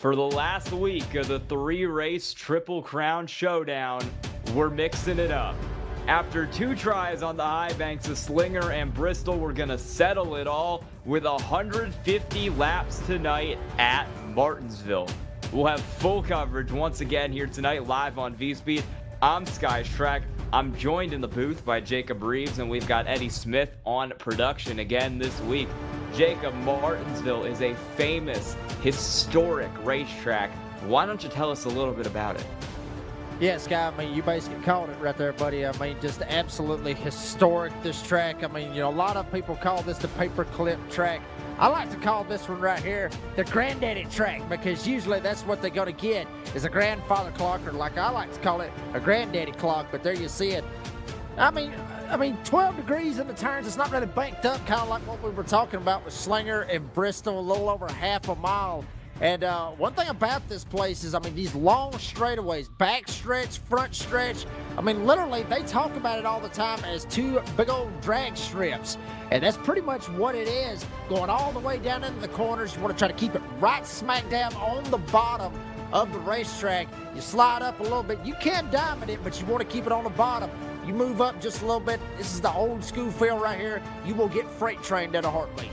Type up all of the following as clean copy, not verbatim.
For the last week of the three-race Triple Crown Showdown, we're mixing it up. After 2 tries on the high banks of Slinger and Bristol, we're going to settle it all with 150 laps tonight at Martinsville. We'll have full coverage once again here tonight live on V-Speed. I'm Sky's Track. I'm joined in the booth by Jacob Reeves, and we've got Eddie Smith on production again this week. Jacob, Martinsville is a famous, historic racetrack. Why don't you tell us a little bit about it? Yeah, Sky, I mean, you basically called it right there, buddy. I mean, just absolutely historic, this track. I mean, a lot of people call this the paperclip track. I like to call this one right here the granddaddy track, because usually that's what they're going to get is a grandfather clock, or like I like to call it a granddaddy clock. But there you see it. I mean, 12 degrees in the turns. It's not really banked up, kind of like what we were talking about with Slinger and Bristol, a little over half a mile. And one thing about this place is, I mean, these long straightaways, back stretch, front stretch, I mean, literally, they talk about it all the time as 2 big old drag strips. And that's pretty much what it is, going all the way down into the corners. You want to try to keep it right smack dab on the bottom of the racetrack. You slide up a little bit. You can diamond it, but you want to keep it on the bottom. You move up just a little bit. This is the old school feel right here. You will get freight trained at a heartbeat.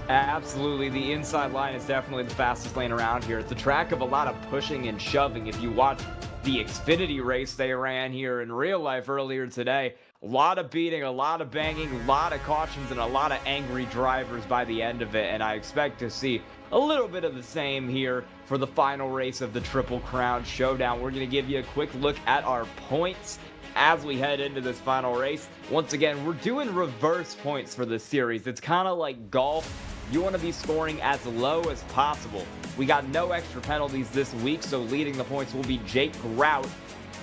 Absolutely. The inside line is definitely the fastest lane around here. It's a track of a lot of pushing and shoving. If you watch the Xfinity race they ran here in real life earlier today, a lot of beating, a lot of banging, a lot of cautions, and a lot of angry drivers by the end of it. And I expect to see a little bit of the same here for the final race of the Triple Crown Showdown. We're going to give you a quick look at our points as we head into this final race. Once again, we're doing reverse points for this series. It's kind of like golf. You want to be scoring as low as possible. We got no extra penalties this week, so leading the points will be Jake Grout.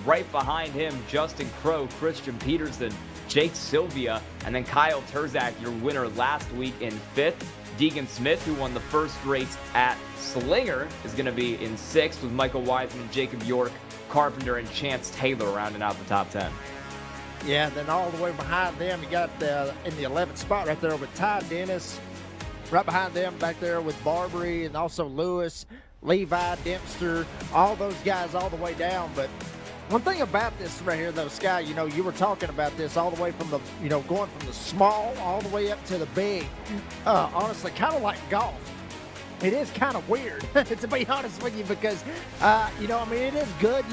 Right behind him, Justin Crow, Christian Peterson, Jake Sylvia, and then Kyle Terzak, your winner last week in 5th. Deegan Smith, who won the first race at Slinger, is going to be in 6th, with Michael Wiseman, Jacob York, Carpenter, and Chance Taylor rounding out the top 10. Yeah, then all the way behind them, you got in the 11th spot right there with Ty Dennis. Right behind them back there with Barbary and also Lewis, Levi, Dempster, all those guys all the way down. But one thing about this right here, though, Sky, you were talking about this all the way from the, going from the small all the way up to the big. Honestly, kind of like golf. It is kind of weird, to be honest with you, because, it is good,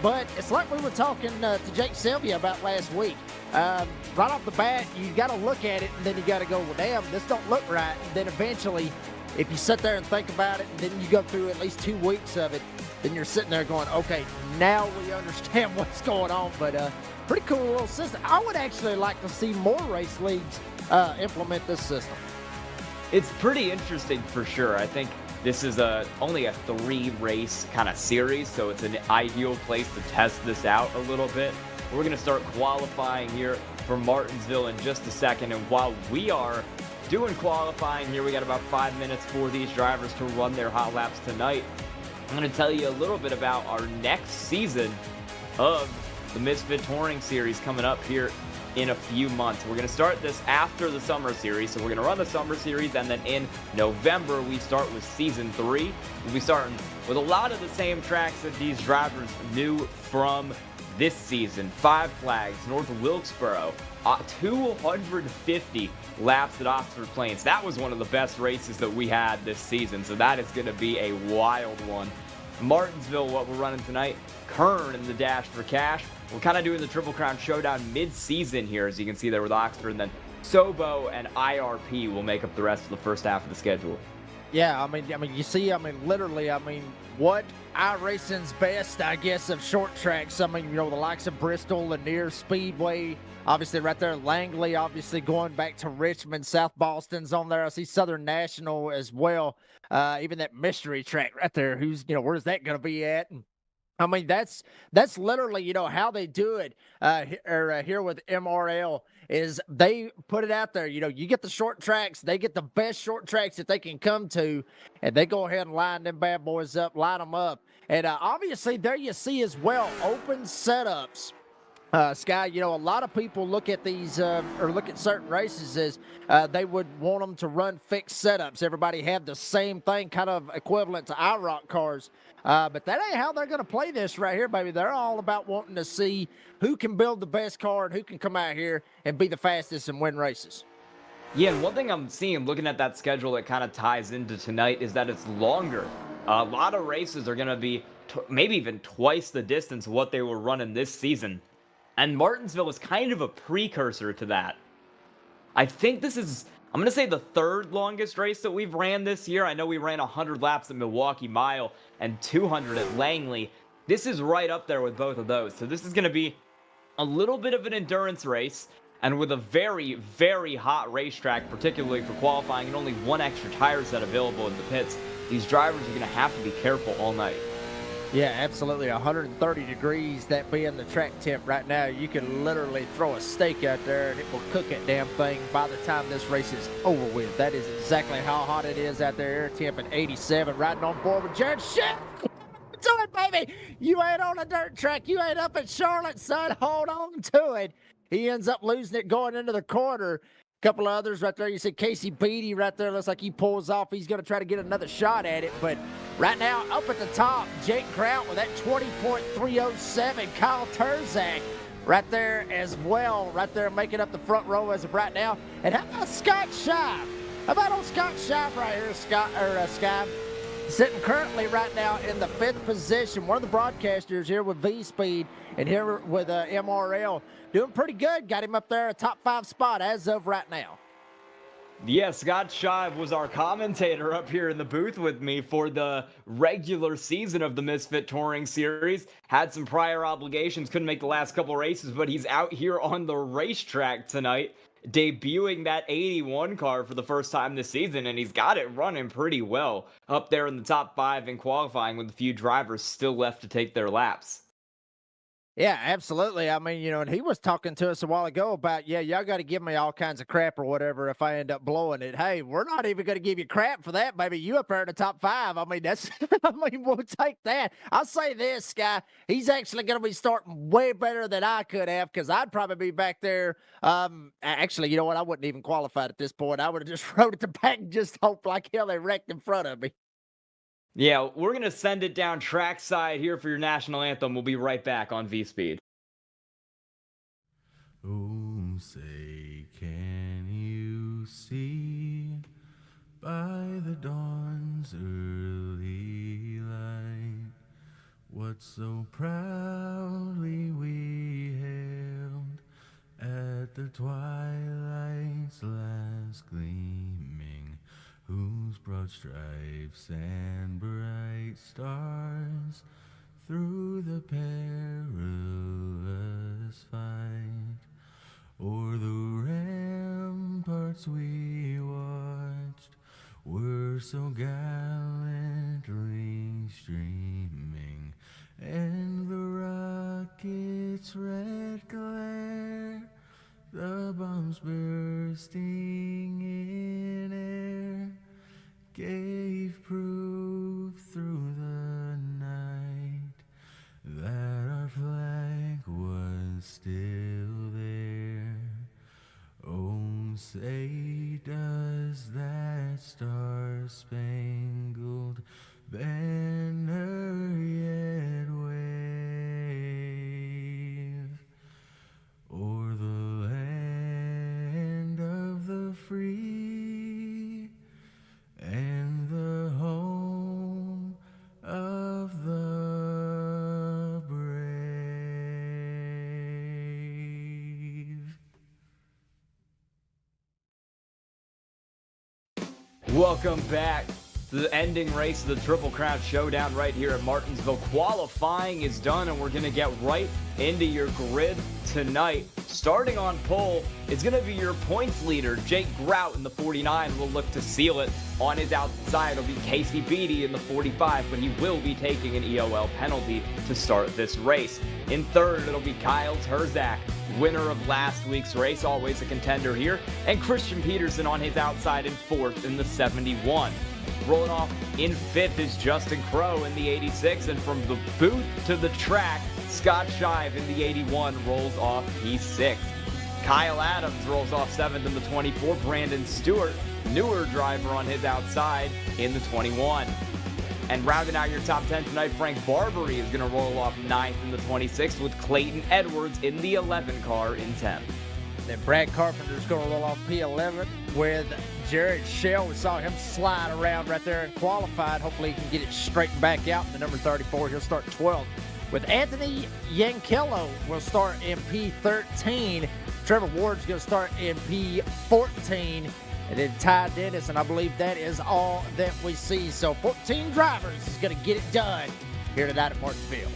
but it's like we were talking to Jake Sylvia about last week. Right off the bat, you got to look at it, and then you got to go, well, damn, this don't look right. And then eventually, if you sit there and think about it, and then you go through at least 2 weeks of it, then you're sitting there going, okay, now we understand what's going on. But pretty cool little system. I would actually like to see more race leagues implement this system. It's pretty interesting for sure. I think this is only a 3-race kind of series, so it's an ideal place to test this out a little bit. We're going to start qualifying here for Martinsville in just a second, and while we are doing qualifying here, we got about 5 minutes for these drivers to run their hot laps tonight. I'm going to tell you a little bit about our next season of the Misfit Touring Series coming up here in a few months. We're going to start this after the summer series, so we're going to run the summer series, and then in November we start with season 3. We'll be starting with a lot of the same tracks that these drivers knew from this season. 5 Flags, North Wilkesboro, 250 laps at Oxford Plains. That was one of the best races that we had this season, so that is going to be a wild one. Martinsville, what we're running tonight, Kern in the Dash for Cash. We're kind of doing the Triple Crown Showdown mid-season here, as you can see there with Oxford, and then Sobo and IRP will make up the rest of the first half of the schedule. Yeah, you see, literally, what iRacing's best, I guess, of short tracks. The likes of Bristol, Lanier Speedway, obviously right there, Langley, obviously going back to Richmond, South Boston's on there. I see Southern National as well. Even that mystery track right there, where's that going to be at? And that's literally, how they do it here with MRL is they put it out there. You get the short tracks, they get the best short tracks that they can come to, and they go ahead and line them bad boys up, line them up. And obviously there you see as well, open setups Sky, you know, a lot of people look at these or look at certain races as they would want them to run fixed setups. Everybody have the same thing, kind of equivalent to IROC cars. But that ain't how they're going to play this right here, baby. They're all about wanting to see who can build the best car and who can come out here and be the fastest and win races. Yeah, and one thing I'm seeing looking at that schedule that kind of ties into tonight is that it's longer. A lot of races are going to be maybe even twice the distance of what they were running this season. And Martinsville is kind of a precursor to that. I think this is, I'm going to say, the third longest race that we've ran this year. I know we ran 100 laps at Milwaukee Mile and 200 at Langley. This is right up there with both of those. So this is going to be a little bit of an endurance race. And with a very, very hot racetrack, particularly for qualifying, and only one extra tire set available in the pits, these drivers are going to have to be careful all night. Yeah, absolutely. 130 degrees, that being the track temp right now. You can literally throw a steak out there and it will cook that damn thing by the time this race is over with. That is exactly how hot it is out there. Air temp at 87, riding on board with Jared. Shit! Do it, baby! You ain't on a dirt track. You ain't up at Charlotte, son. Hold on to it. He ends up losing it going into the corner. A couple of others right there. You see Casey Beatty right there. Looks like he pulls off. He's going to try to get another shot at it. But right now, up at the top, Jake Kraut with that 20.307. Kyle Terzak right there as well. Right there making up the front row as of right now. And how about Scott Shive? How about old Scott Shive right here, Sky? Sitting currently right now in the 5th position. One of the broadcasters here with V-Speed and here with MRL. Doing pretty good. Got him up there, a top 5 spot as of right now. Yeah, Scott Shive was our commentator up here in the booth with me for the regular season of the Misfit Touring Series. Had some prior obligations, couldn't make the last couple races, but he's out here on the racetrack tonight, debuting that 81 car for the first time this season, and he's got it running pretty well up there in the top 5 in qualifying with a few drivers still left to take their laps. Yeah, absolutely. I mean, you know, and he was talking to us a while ago about, yeah, y'all got to give me all kinds of crap or whatever if I end up blowing it. Hey, we're not even going to give you crap for that, baby. You up there in the top 5. I mean, that's, I mean, we'll take that. I'll say this, Sky, he's actually going to be starting way better than I could have because I'd probably be back there. Actually, you know what? I wouldn't even qualify at this point. I would have just rode at the back and just hoped like hell they wrecked in front of me. Yeah, we're going to send it down trackside here for your national anthem. We'll be right back on V-Speed. Oh, say, can you see by the dawn's early light what so proudly we hailed at the twilight's last gleaming, whose broad stripes and bright stars through the perilous fight o'er the ramparts we watched were so gallantly streaming, and the rocket's red glare, the bombs bursting in air, gave proof through the night that our flag was still there. Oh, say does that star-spangled banner yet wave o'er the land of the free and the home of the brave? Welcome back to the ending race of the Triple Crown Showdown right here at Martinsville. Qualifying is done, and we're going to get right into your grid tonight. Starting on pole, it's going to be your points leader, Jake Grout in the 49. Will look to seal it. On his outside, it'll be Casey Beatty in the 45, but he will be taking an EOL penalty to start this race. In third, it'll be Kyle Terzak, winner of last week's race, always a contender here, and Christian Peterson on his outside in fourth in the 71. Rolling off in fifth is Justin Crow in the 86, and from the booth to the track, Scott Shive in the 81 rolls off P6. Kyle Adams rolls off 7th in the 24. Brandon Stewart, newer driver on his outside, in the 21. And rounding out your top 10 tonight, Frank Barbary is going to roll off 9th in the 26 with Clayton Edwards in the 11 car in 10th. Then Brad Carpenter's going to roll off P11 with Jared Shell. We saw him slide around right there and qualified. Hopefully he can get it straightened back out. The number 34, he'll start 12th. With Anthony Yankello, will start in P13. Trevor Ward's going to start in P14. And then Ty Dennis, and I believe that is all that we see. So 14 drivers is going to get it done here tonight at Martinsville.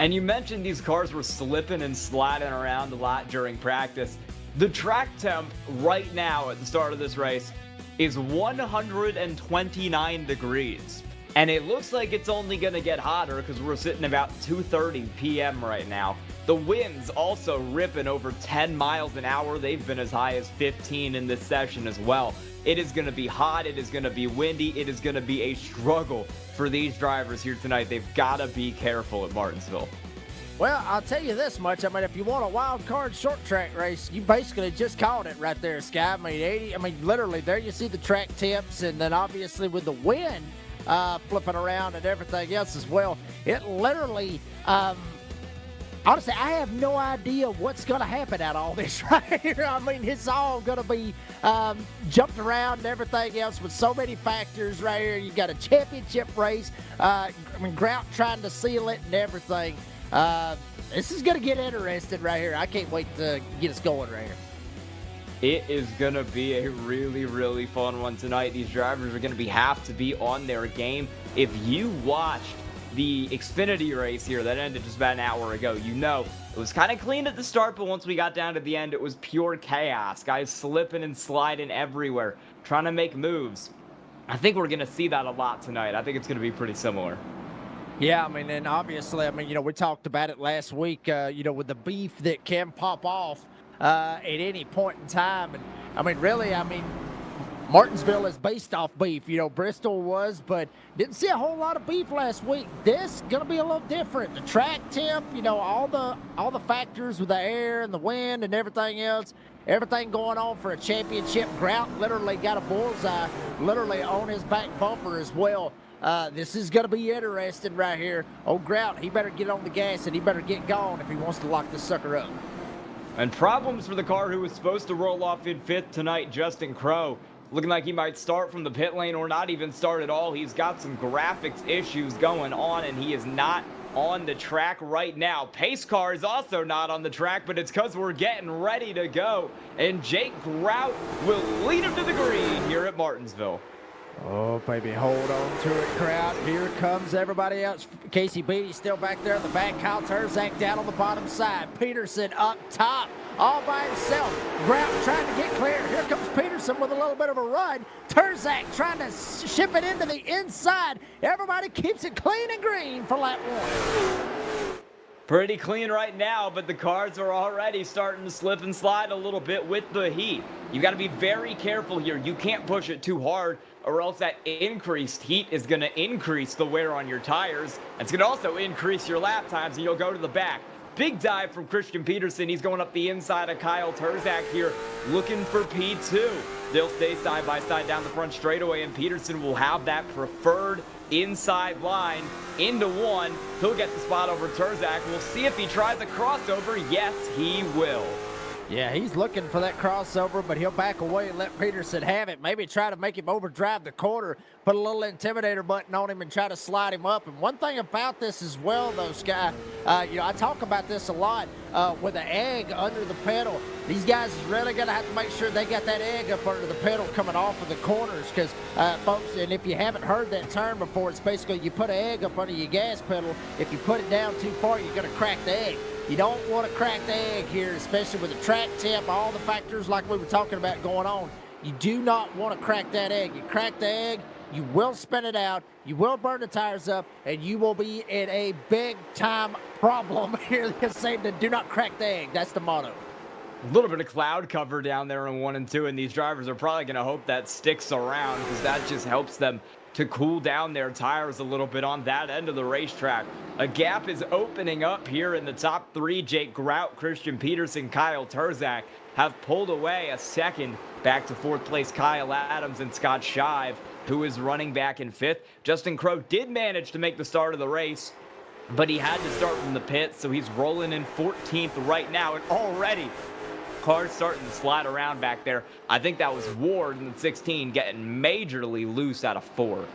And you mentioned these cars were slipping and sliding around a lot during practice. The track temp right now at the start of this race is 129 degrees. And it looks like it's only going to get hotter because we're sitting about 2:30 p.m. right now. The winds also ripping over 10 miles an hour. They've been as high as 15 in this session as well. It is going to be hot. It is going to be windy. It is going to be a struggle for these drivers here tonight. They've got to be careful at Martinsville. Well, I'll tell you this much. I mean, if you want a wild card short track race, you basically just called it right there, Sky. I mean, literally, there you see the track temps, and then obviously with the wind flipping around and everything else as well, it literally, honestly, I have no idea what's going to happen out of all this right here. I mean, it's all going to be jumped around and everything else with so many factors right here. You got a championship race, Grout trying to seal it and everything. This is going to get interesting right here. I can't wait to get us going right here. It is going to be a really, really fun one tonight. These drivers are going to have to be on their game. If you watched the Xfinity race here that ended just about an hour ago, you know it was kind of clean at the start, but once we got down to the end, it was pure chaos. Guys slipping and sliding everywhere, trying to make moves. I think we're going to see that a lot tonight. I think it's going to be pretty similar. Yeah, I mean, and obviously, we talked about it last week, with the beef that can pop off at any point in time. And, Martinsville is based off beef. Bristol was, but didn't see a whole lot of beef last week. This is going to be a little different. The track temp, all the factors with the air and the wind and everything else, everything going on for a championship. Grout literally got a bullseye literally on his back bumper as well. This is going to be interesting right here. Old Grout, he better get on the gas and he better get going if he wants to lock this sucker up. And problems for the car who was supposed to roll off in 5th tonight, Justin Crowe. Looking like he might start from the pit lane or not even start at all. He's got some graphics issues going on, and he is not on the track right now. Pace car is also not on the track, but it's because we're getting ready to go. And Jake Grout will lead him to the green here at Martinsville. Oh, baby, hold on to it, crowd. Here comes everybody else. Casey Beatty still back there in the back. Kyle Terzak down on the bottom side. Peterson up top, all by himself. Grout trying to get clear. Here comes Peterson with a little bit of a run. Terzak trying to ship it into the inside. Everybody keeps it clean and green for lap 1. Pretty clean right now, but the cars are already starting to slip and slide a little bit with the heat. You got to be very careful here. You can't push it too hard, or else that increased heat is going to increase the wear on your tires. It's going to also increase your lap times, and you'll go to the back. Big dive from Christian Peterson. He's going up the inside of Kyle Terzak here, looking for P2. They'll stay side by side down the front straightaway, and Peterson will have that preferred inside line into 1. He'll get the spot over Terzak. We'll see if he tries a crossover. Yes, he will. Yeah, he's looking for that crossover, but he'll back away and let Peterson have it. Maybe try to make him overdrive the corner, put a little intimidator button on him and try to slide him up. And one thing about this as well, though, Sky, I talk about this a lot with the egg under the pedal. These guys is really going to have to make sure they got that egg up under the pedal coming off of the corners because, folks, and if you haven't heard that term before, it's basically you put an egg up under your gas pedal. If you put it down too far, you're going to crack the egg. You don't want to crack the egg here, especially with the track temp, all the factors like we were talking about going on. You do not want to crack that egg. You crack the egg, you will spin it out, you will burn the tires up, and you will be in a big-time problem here. They're saying to do not crack the egg. That's the motto. A little bit of cloud cover down there in 1 and 2, and these drivers are probably going to hope that sticks around because that just helps them to cool down their tires a little bit on that end of the racetrack. A gap is opening up here in the top three. Jake Grout, Christian Peterson, Kyle Turzak have pulled away a second. Back to fourth place, Kyle Adams and Scott Shive, who is running back in fifth. Justin Crowe did manage to make the start of the race, but he had to start from the pit, so he's rolling in 14th right now, and already cars starting to slide around back there. I think that was Ward in the 16 getting majorly loose out of 4.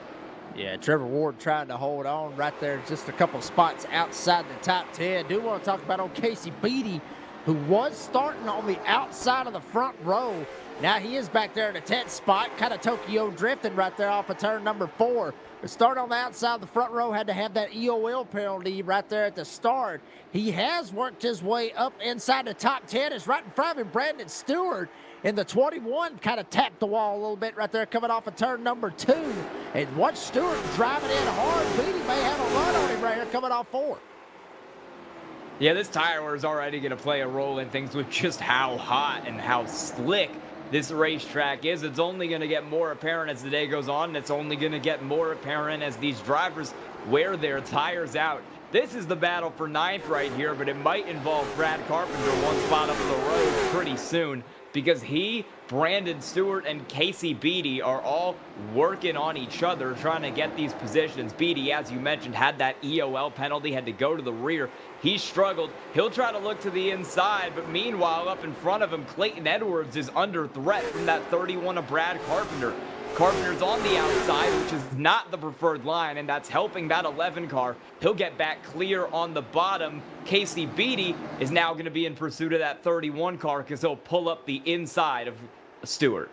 Yeah, Trevor Ward trying to hold on right there, just a couple spots outside the top 10. Do want to talk about old Casey Beatty, who was starting on the outside of the front row. Now he is back there in the 10th spot, kind of Tokyo drifting right there off of turn number 4. But start on the outside of the front row, had to have that EOL penalty right there at the start. He has worked his way up inside the top 10. It's right in front of him, Brandon Stewart in the 21, kind of tapped the wall a little bit right there coming off of turn number 2. And watch Stewart driving in hard. Beatty may have a run on him right here coming off 4. Yeah, this tire wear is already going to play a role in things with just how hot and how slick this racetrack is. It's only going to get more apparent as the day goes on, and it's only going to get more apparent as these drivers wear their tires out. This is the battle for 9th right here, but it might involve Brad Carpenter one spot up the road pretty soon, because he, Brandon Stewart, and Casey Beatty are all working on each other, trying to get these positions. Beatty, as you mentioned, had that EOL penalty, had to go to the rear. He struggled. He'll try to look to the inside, but meanwhile, up in front of him, Clayton Edwards is under threat from that 31 of Brad Carpenter. Carpenter's on the outside, which is not the preferred line, and that's helping that 11 car. He'll get back clear on the bottom. Casey Beatty is now going to be in pursuit of that 31 car because he'll pull up the inside of Stewart.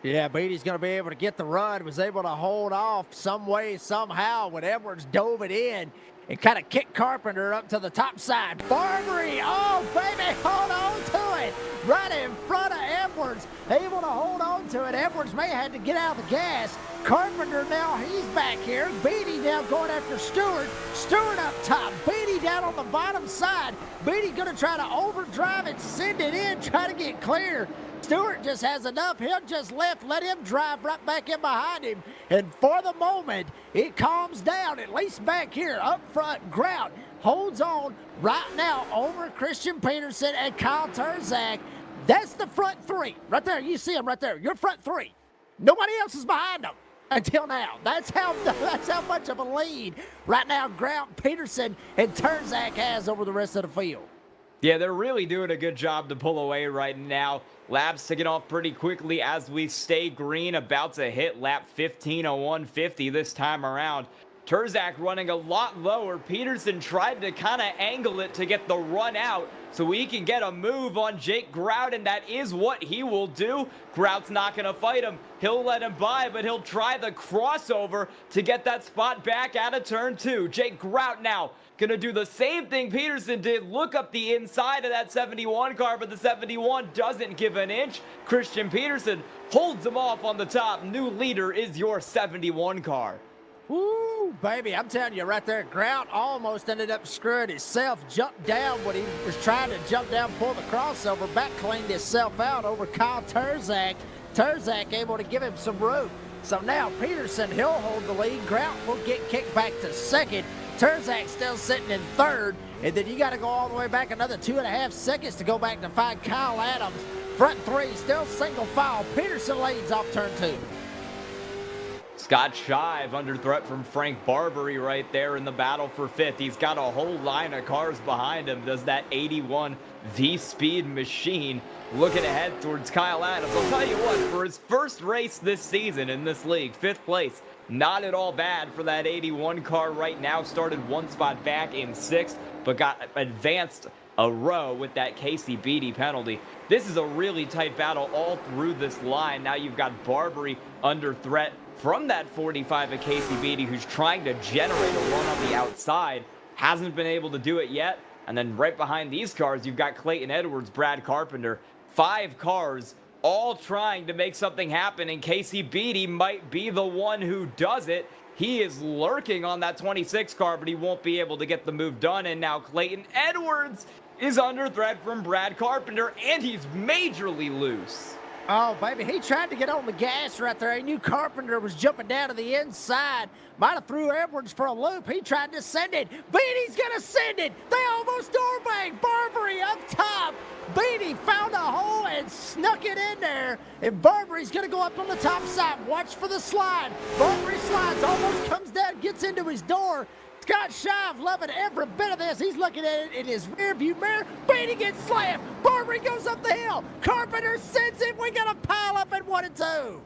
Yeah, Beatty's going to be able to get the run. Was able to hold off some way, somehow, when Edwards dove it in and kind of kicked Carpenter up to the top side. Barbary, oh, baby, hold on to it. Right in front of Edwards, able to hold on to it. Edwards may have had to get out of the gas. Carpenter now, he's back here. Beatty now going after Stewart. Stewart up top, Beatty down on the bottom side. Beatty going to try to overdrive and send it in, try to get clear. Stewart just has enough. He'll just let him drive right back in behind him. And for the moment, it calms down, at least back here. Up front, Grout holds on right now over Christian Peterson and Kyle Turzak. That's the front 3. Right there, you see them right there. Your front 3. Nobody else is behind them until now. That's how much of a lead right now Grout, Peterson, and Turzak has over the rest of the field. Yeah, they're really doing a good job to pull away right now. Laps ticking off pretty quickly as we stay green, about to hit lap 15:01:50 this time around. Turzak running a lot lower. Peterson tried to kind of angle it to get the run out so he can get a move on Jake Grout, and that is what he will do. Grout's not going to fight him. He'll let him by, but he'll try the crossover to get that spot back out of turn 2. Jake Grout now going to do the same thing Peterson did, look up the inside of that 71 car, but the 71 doesn't give an inch. Christian Peterson holds him off on the top. New leader is your 71 car. Woo, baby, I'm telling you right there, Grout almost ended up screwing himself, jumped down when he was trying to jump down, pull the crossover, back cleaned himself out over Kyle Turzak. Turzak able to give him some room. So now Peterson, he'll hold the lead. Grout will get kicked back to second. Turzak still sitting in third. And then you got to go all the way back another 2.5 seconds to go back to find Kyle Adams. Front 3 still single file. Peterson leads off turn 2. Scott Shive under threat from Frank Barbary right there in the battle for 5th. He's got a whole line of cars behind him. Does that 81 V-Speed machine looking ahead towards Kyle Adams. I'll tell you what, for his first race this season in this league, 5th place, not at all bad for that 81 car right now. Started one spot back in 6th, but got advanced a row with that Casey Beatty penalty. This is a really tight battle all through this line. Now you've got Barbary under threat from that 45 of Casey Beatty, who's trying to generate a run on the outside. Hasn't been able to do it yet. And then right behind these cars, you've got Clayton Edwards, Brad Carpenter. 5 cars all trying to make something happen, and Casey Beatty might be the one who does it. He is lurking on that 26 car, but he won't be able to get the move done. And now Clayton Edwards is under threat from Brad Carpenter, and he's majorly loose. Oh, baby, he tried to get on the gas right there. He knew Carpenter was jumping down to the inside. Might have threw Edwards for a loop. He tried to send it. Beatty's going to send it. They almost door bang. Barbary up top. Beatty found a hole and snuck it in there. And Barbary's going to go up on the top side. Watch for the slide. Barbary slides, almost comes down, gets into his door. Scott Shive loving every bit of this. He's looking at it in his rearview mirror. Beatty gets slammed. Barbary goes up the hill. Carpenter sends it. We got a pile up at 1 and 2.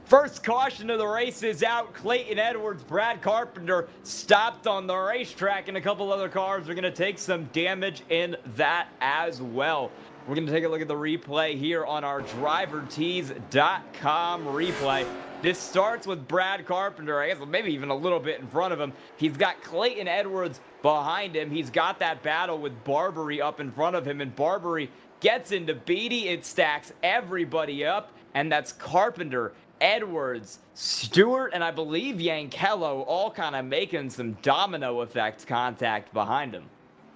First caution of the race is out. Clayton Edwards, Brad Carpenter stopped on the racetrack, and a couple other cars are going to take some damage in that as well. We're going to take a look at the replay here on our drivertees.com replay. This starts with Brad Carpenter, I guess maybe even a little bit in front of him. He's got Clayton Edwards behind him. He's got that battle with Barbary up in front of him, and Barbary gets into Beatty. It stacks everybody up, and that's Carpenter, Edwards, Stewart, and I believe Yankello all kind of making some domino effect contact behind him.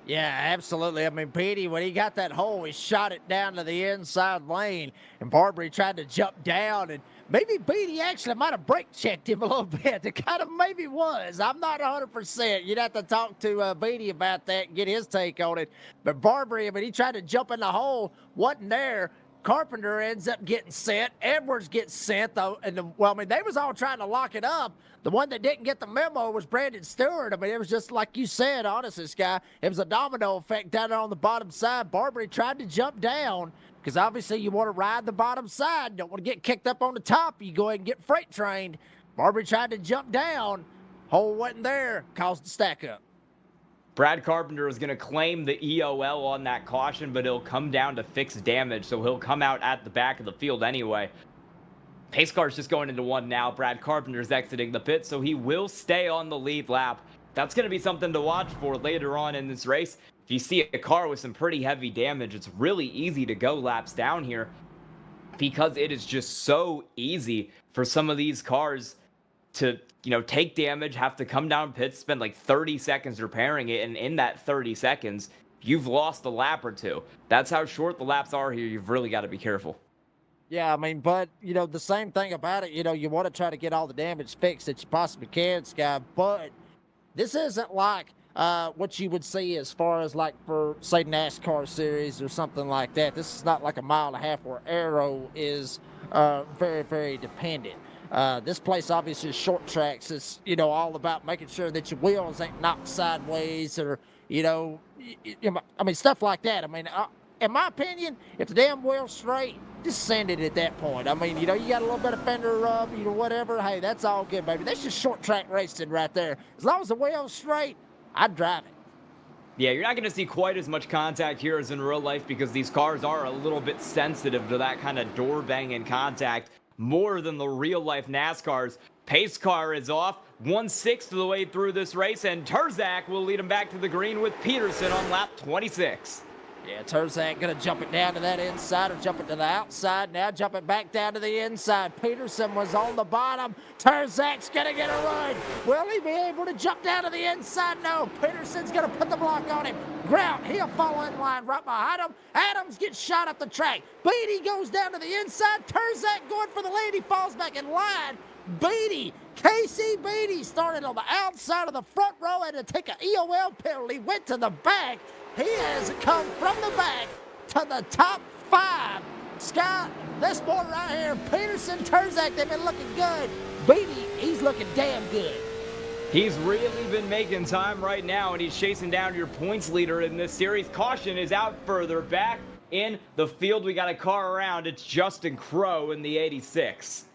Yeah, absolutely. I mean, Beatty, when he got that hole, he shot it down to the inside lane, and Barbary tried to jump down, and maybe Beatty actually might have brake checked him a little bit. It kind of maybe was. I'm not 100%. You'd have to talk to Beatty about that and get his take on it. But Barbary, I mean, he tried to jump in the hole, wasn't there. Carpenter ends up getting sent. Edwards gets sent, though. And well, I mean, they was all trying to lock it up. The one that didn't get the memo was Brandon Stewart. I mean, it was just like you said, honest, this guy. It was a domino effect down there on the bottom side. Barbary tried to jump down because obviously you want to ride the bottom side. Don't want to get kicked up on the top. You go ahead and get freight trained. Barbary tried to jump down. Hole wasn't there. Caused the stack up. Brad Carpenter is going to claim the EOL on that caution, but it'll come down to fixed damage, so he'll come out at the back of the field anyway. Pace car's just going into one now. Brad Carpenter's exiting the pit, so he will stay on the lead lap. That's going to be something to watch for later on in this race. If you see a car with some pretty heavy damage, it's really easy to go laps down here because it is just so easy for some of these cars to, take damage, have to come down pits, spend like 30 seconds repairing it, and in that 30 seconds, you've lost a lap or two. That's how short the laps are here. You've really got to be careful. Yeah, I mean, but, the same thing about it, you want to try to get all the damage fixed that you possibly can, Sky, but this isn't like what you would see as far as like for, say, NASCAR series or something like that. This is not like a mile and a half where aero is very, very dependent. This place obviously is short tracks. It's, all about making sure that your wheels ain't knocked sideways or, stuff like that. I mean, in my opinion, if the damn wheel's straight, just send it at that point. I mean, you got a little bit of fender rub, whatever. Hey, that's all good, baby. That's just short track racing right there. As long as the wheel's straight, I'd drive it. Yeah, you're not going to see quite as much contact here as in real life because these cars are a little bit sensitive to that kind of door banging contact more than the real life NASCARs. Pace car is off 1/6 of the way through this race, and Terzak will lead him back to the green with Peterson on lap 26. Yeah, Terzak going to jump it down to that inside or jump it to the outside. Now jump it back down to the inside. Peterson was on the bottom. Terzak's going to get a run. Will he be able to jump down to the inside? No. Peterson's going to put the block on him. Grout, he'll fall in line right behind him. Adams gets shot up the track. Beatty goes down to the inside. Terzak going for the lead. He falls back in line. Beatty, Casey Beatty started on the outside of the front row and to take an EOL penalty. Went to the back. He has come from the back to the top 5. Scott, this boy right here, Peterson, Terzak, they've been looking good. Beatty, he's looking damn good. He's really been making time right now, and he's chasing down your points leader in this series. Caution is out further back in the field. We got a car around. It's Justin Crowe in the 86.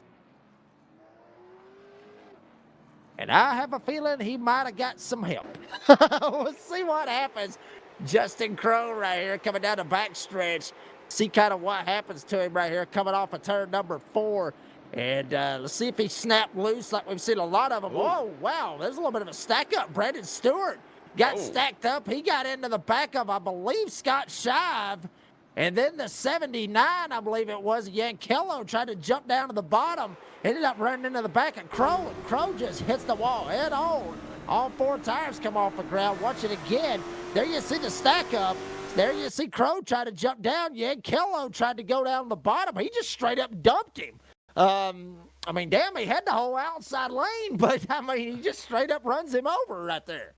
And I have a feeling he might have got some help. We'll see what happens. Justin Crowe right here coming down the backstretch. See kind of what happens to him right here coming off of turn number 4. And let's see if he snapped loose like we've seen a lot of them. Oh, wow. There's a little bit of a stack up. Brandon Stewart got stacked up. He got into the back of, I believe, Scott Shive. And then the 79, I believe it was, Yankello tried to jump down to the bottom. Ended up running into the back of Crowe. And Crowe just hits the wall head on. All 4 tires come off the ground. Watch it again. There you see the stack up. There you see Crow try to jump down. Yankello tried to go down the bottom. He just straight up dumped him. I mean, damn, he had the whole outside lane, but I mean, he just straight up runs him over right there.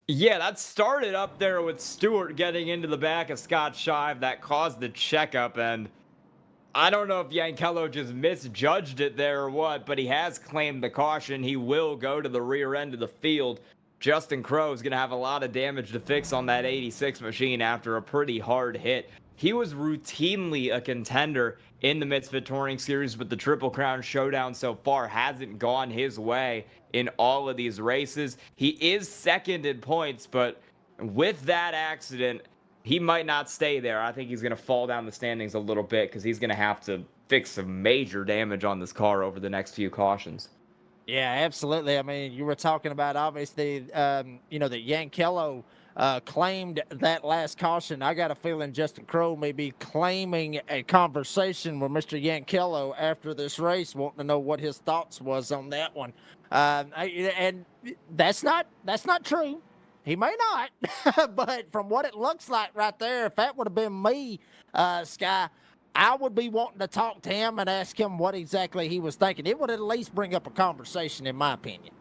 Yeah, that started up there with Stewart getting into the back of Scott Shive. That caused the checkup, and I don't know if Yankello just misjudged it there or what, but he has claimed the caution. He will go to the rear end of the field. Justin Crow is going to have a lot of damage to fix on that 86 machine after a pretty hard hit. He was routinely a contender in the Misfit Touring Series, but the Triple Crown Showdown so far hasn't gone his way in all of these races. He is second in points, but with that accident, he might not stay there. I think he's going to fall down the standings a little bit because he's going to have to fix some major damage on this car over the next few cautions. Yeah, absolutely. I mean, you were talking about, obviously, that Yankello claimed that last caution. I got a feeling Justin Crow may be claiming a conversation with Mr. Yankello after this race, wanting to know what his thoughts was on that one. And that's not true. He may not, but from what it looks like right there, if that would have been me, Sky, I would be wanting to talk to him and ask him what exactly he was thinking. It would at least bring up a conversation, in my opinion.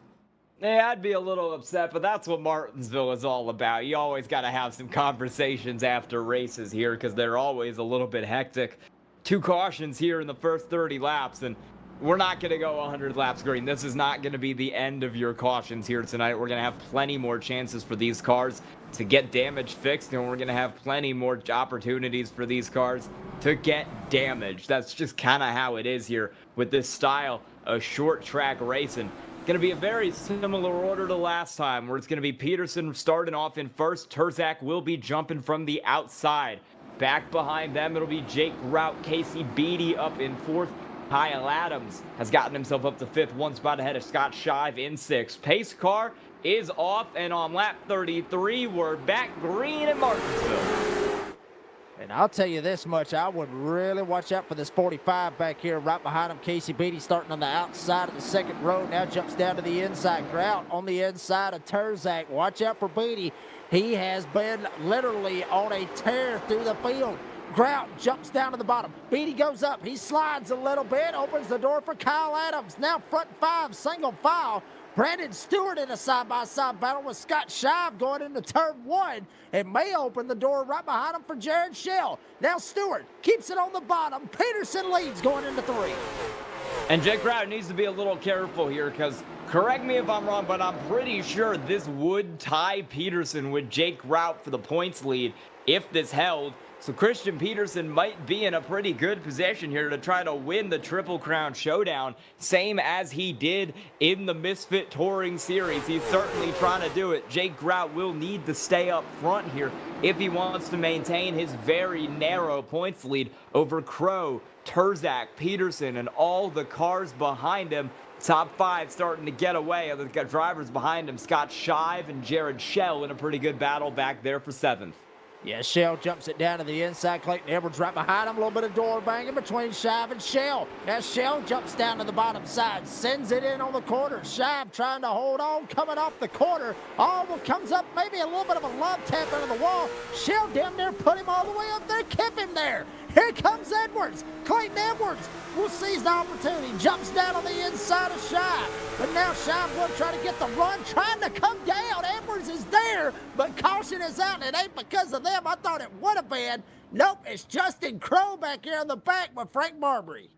Yeah, I'd be a little upset, but that's what Martinsville is all about. You always got to have some conversations after races here because they're always a little bit hectic. 2 cautions here in the first 30 laps, and we're not going to go 100 laps green. This is not going to be the end of your cautions here tonight. We're going to have plenty more chances for these cars to get damage fixed, and we're going to have plenty more opportunities for these cars to get damaged. That's just kind of how it is here with this style of short track racing. Going to be a very similar order to last time, where it's going to be Peterson starting off in first. Terzak will be jumping from the outside. Back behind them, it'll be Jake Rout, Casey Beatty up in fourth. Kyle Adams has gotten himself up to fifth, 1 spot ahead of Scott Shive in sixth. Pace car is off, and on lap 33, we're back green at Martinsville. And I'll tell you this much, I would really watch out for this 45 back here right behind him. Casey Beatty starting on the outside of the second row, now jumps down to the inside. Grout on the inside of Terzak. Watch out for Beatty. He has been literally on a tear through the field. Grout jumps down to the bottom. Beatty goes up. He slides a little bit, opens the door for Kyle Adams. Now front 5, single file. Brandon Stewart in a side-by-side battle with Scott Shive going into turn 1 and may open the door right behind him for Jared Shell. Now Stewart keeps it on the bottom. Peterson leads going into 3. And Jake Rout needs to be a little careful here because, correct me if I'm wrong, but I'm pretty sure this would tie Peterson with Jake Rout for the points lead if this held. So Christian Peterson might be in a pretty good position here to try to win the Triple Crown Showdown, same as he did in the Misfit Touring Series. He's certainly trying to do it. Jake Grout will need to stay up front here if he wants to maintain his very narrow points lead over Crow, Terzak, Peterson, and all the cars behind him. Top 5 starting to get away. The drivers behind him, Scott Shive and Jared Shell, in a pretty good battle back there for 7th. Yeah, Shell jumps it down to the inside. Clayton Edwards right behind him. A little bit of door banging between Shive and Shell. Now Shell jumps down to the bottom side. Sends it in on the corner. Shive trying to hold on. Coming off the corner. Comes up maybe a little bit of a love tap into the wall. Shell down there put him all the way up there. Kept him there. Here comes Edwards. Clayton Edwards will seize the opportunity. Jumps down on the inside of Shive. But now Shive will try to get the run. Trying to come down. Edwards is there. But caution is out. And it ain't because of them. I thought it would have been. Nope. It's Justin Crow back here in the back with Frank Barbary.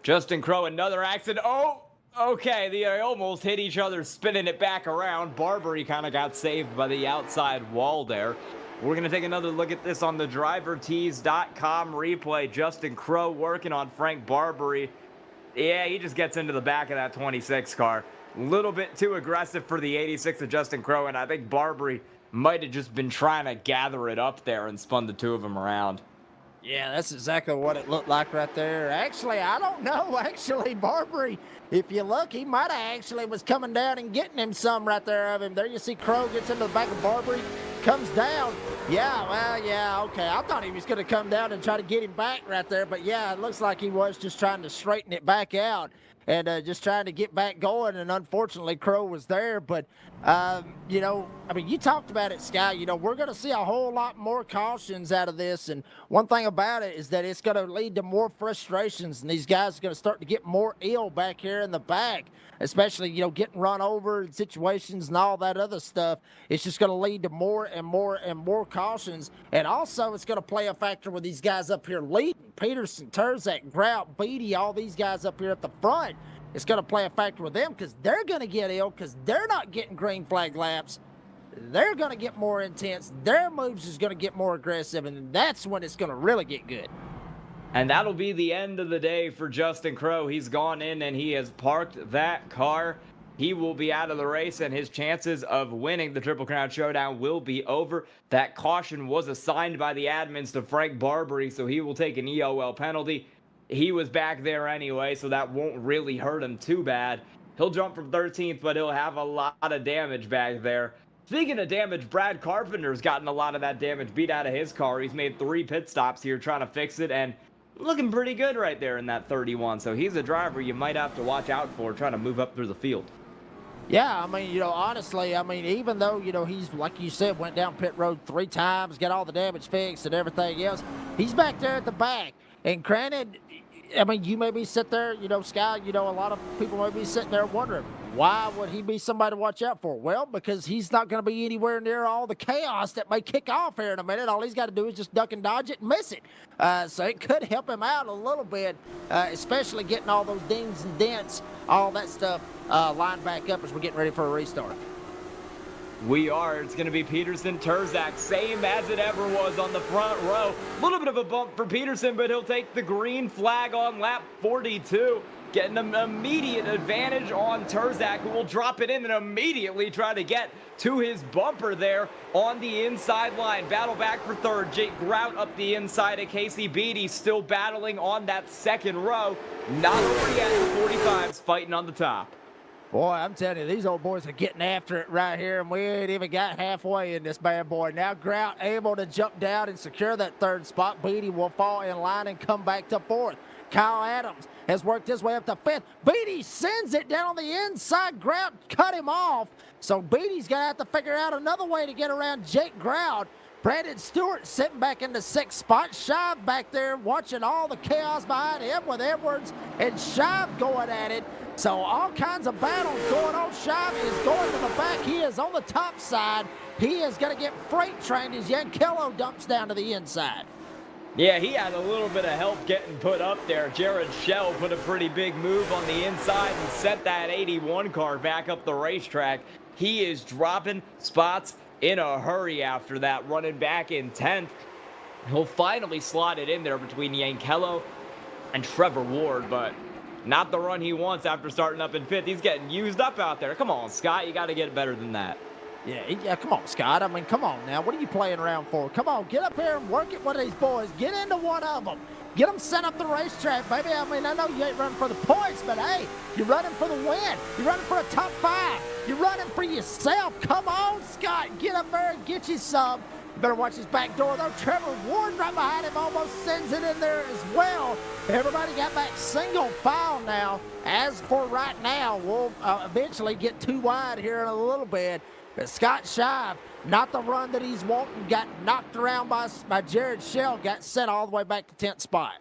Justin Crow, another accident. Oh, okay. They almost hit each other, spinning it back around. Barbary kind of got saved by the outside wall there. We're going to take another look at this on the drivertees.com replay. Justin Crow working on Frank Barbary. Yeah, he just gets into the back of that 26 car. A little bit too aggressive for the 86 of Justin Crow, and I think Barbary might have just been trying to gather it up there and spun the 2 of them around. Yeah, that's exactly what it looked like right there. Actually, I don't know. Actually, Barbary, if you look, he might have actually was coming down and getting him some right there of him. There you see Crow gets into the back of Barbary, comes down. Yeah, well, yeah, okay. I thought he was going to come down and try to get him back right there. But, yeah, it looks like he was just trying to straighten it back out. and just trying to get back going. And unfortunately, Crow was there. But, you know, I mean, you talked about it, Sky. You know, we're going to see a whole lot more cautions out of this. And one thing about it is that it's going to lead to more frustrations, and these guys are going to start to get more ill back here in the back, especially, you know, getting run over in situations and all that other stuff. It's just going to lead to more and more and more cautions. And also, it's going to play a factor with these guys up here leading. Peterson, Terzak, Grout, Beatty, all these guys up here at the front. It's going to play a factor with them because they're going to get ill because they're not getting green flag laps. They're going to get more intense. Their moves is going to get more aggressive, and that's when it's going to really get good. And that'll be the end of the day for Justin Crow. He's gone in and he has parked that car. He will be out of the race, and his chances of winning the Triple Crown Showdown will be over. That caution was assigned by the admins to Frank Barbary, so he will take an EOL penalty. He was back there anyway, so that won't really hurt him too bad. He'll jump from 13th, but he'll have a lot of damage back there. Speaking of damage, Brad Carpenter's gotten a lot of that damage beat out of his car. He's made 3 pit stops here trying to fix it, and looking pretty good right there in that 31. So he's a driver you might have to watch out for trying to move up through the field. Yeah, I mean, you know, honestly, I mean, even though, you know, he's, like you said, went down pit road 3 times, got all the damage fixed and everything else, he's back there at the back. And granted, I mean, you may be sitting there, you know, Sky, you know, a lot of people may be sitting there wondering, why would he be somebody to watch out for? Well, because he's not going to be anywhere near all the chaos that may kick off here in a minute. All he's got to do is just duck and dodge it and miss it. So it could help him out a little bit, especially getting all those dings and dents, all that stuff lined back up as we're getting ready for a restart. We are. It's going to be Peterson, Terzak, same as it ever was on the front row. A little bit of a bump for Peterson, but he'll take the green flag on lap 42. Getting an immediate advantage on Terzak, who will drop it in and immediately try to get to his bumper there on the inside line. Battle back for third. Jake Grout up the inside of Casey Beatty, still battling on that second row. Not over yet. The 45's fighting on the top. Boy, I'm telling you, these old boys are getting after it right here, and we ain't even got halfway in this bad boy. Now Grout able to jump down and secure that third spot. Beatty will fall in line and come back to fourth. Kyle Adams has worked his way up to fifth. Beatty sends it down on the inside. Grout cut him off. So Beatty's going to have to figure out another way to get around Jake Grout. Brandon Stewart sitting back in the sixth spot. Shive back there watching all the chaos behind him with Edwards and Shive going at it. So all kinds of battles going on. Shive is going to the back. He is on the top side. He is going to get freight trained as Yankello dumps down to the inside. Yeah, he had a little bit of help getting put up there. Jared Shell put a pretty big move on the inside and set that 81 car back up the racetrack. He is dropping spots in a hurry after that, running back in 10th. He'll finally slot it in there between Yankello and Trevor Ward, but not the run he wants after starting up in 5th. He's getting used up out there. Come on, Scott, you got to get better than that. Yeah, come on, Scott. I mean, come on now. What are you playing around for? Come on, get up here and work it with these boys. Get into one of them. Get them set up the racetrack, baby. I mean, I know you ain't running for the points, but hey, you're running for the win. You're running for a top 5. You're running for yourself. Come on, Scott. Get up there and get you some. You better watch his back door, though. Trevor Ward right behind him almost sends it in there as well. Everybody got back single file now. As for right now, we'll eventually get 2 wide here in a little bit. But Scott Shive, not the run that he's wanting, got knocked around by Jared Shell, got sent all the way back to 10th spot.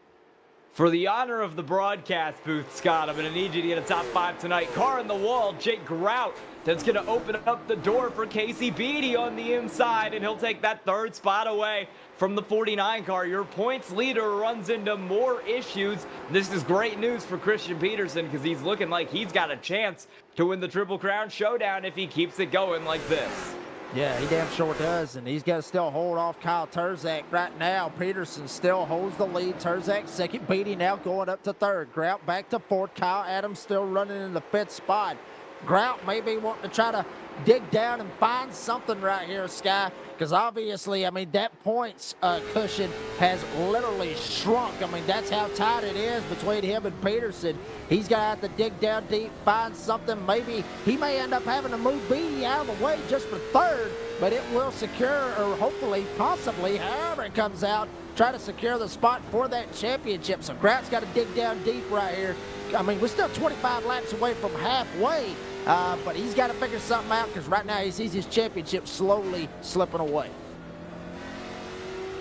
For the honor of the broadcast booth, Scott, I'm going to need you to get a top 5 tonight. Car in the wall, Jake Grout. That's going to open up the door for Casey Beatty on the inside, and he'll take that 3rd spot away from the 49 car. Your points leader runs into more issues. This is great news for Christian Peterson because he's looking like he's got a chance to win the Triple Crown Showdown if he keeps it going like this. Yeah, he damn sure does, and he's got to still hold off Kyle Terzak right now. Peterson still holds the lead. Terzak second. Beatty now going up to 3rd. Grout back to 4th. Kyle Adams still running in the 5th spot. Grout may be wanting to try to dig down and find something right here, Sky, because obviously, I mean, that points cushion has literally shrunk. I mean, that's how tight it is between him and Peterson. He's going to have to dig down deep, find something. Maybe he may end up having to move Beatty out of the way just for 3rd, but it will secure, or hopefully, possibly, however it comes out, try to secure the spot for that championship. So Grout's got to dig down deep right here. I mean, we're still 25 laps away from halfway, but he's got to figure something out because right now he sees his championship slowly slipping away.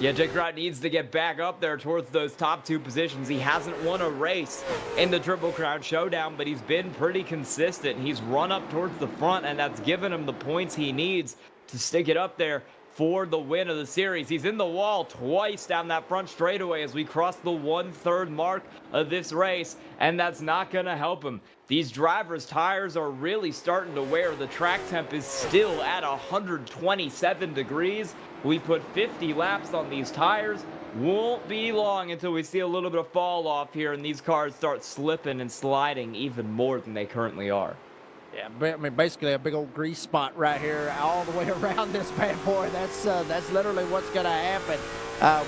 Yeah, Jake Grout needs to get back up there towards those top 2 positions. He hasn't won a race in the Triple Crown Showdown, but he's been pretty consistent. He's run up towards the front, and that's given him the points he needs to stick it up there for the win of the series. He's in the wall twice down that front straightaway as we cross the 1/3 mark of this race, and that's not going to help him. These drivers' tires are really starting to wear. The track temp is still at 127 degrees. We put 50 laps on these tires. Won't be long until we see a little bit of fall off here and these cars start slipping and sliding even more than they currently are. Yeah, I mean, basically a big old grease spot right here all the way around this bad boy. That's literally what's going to happen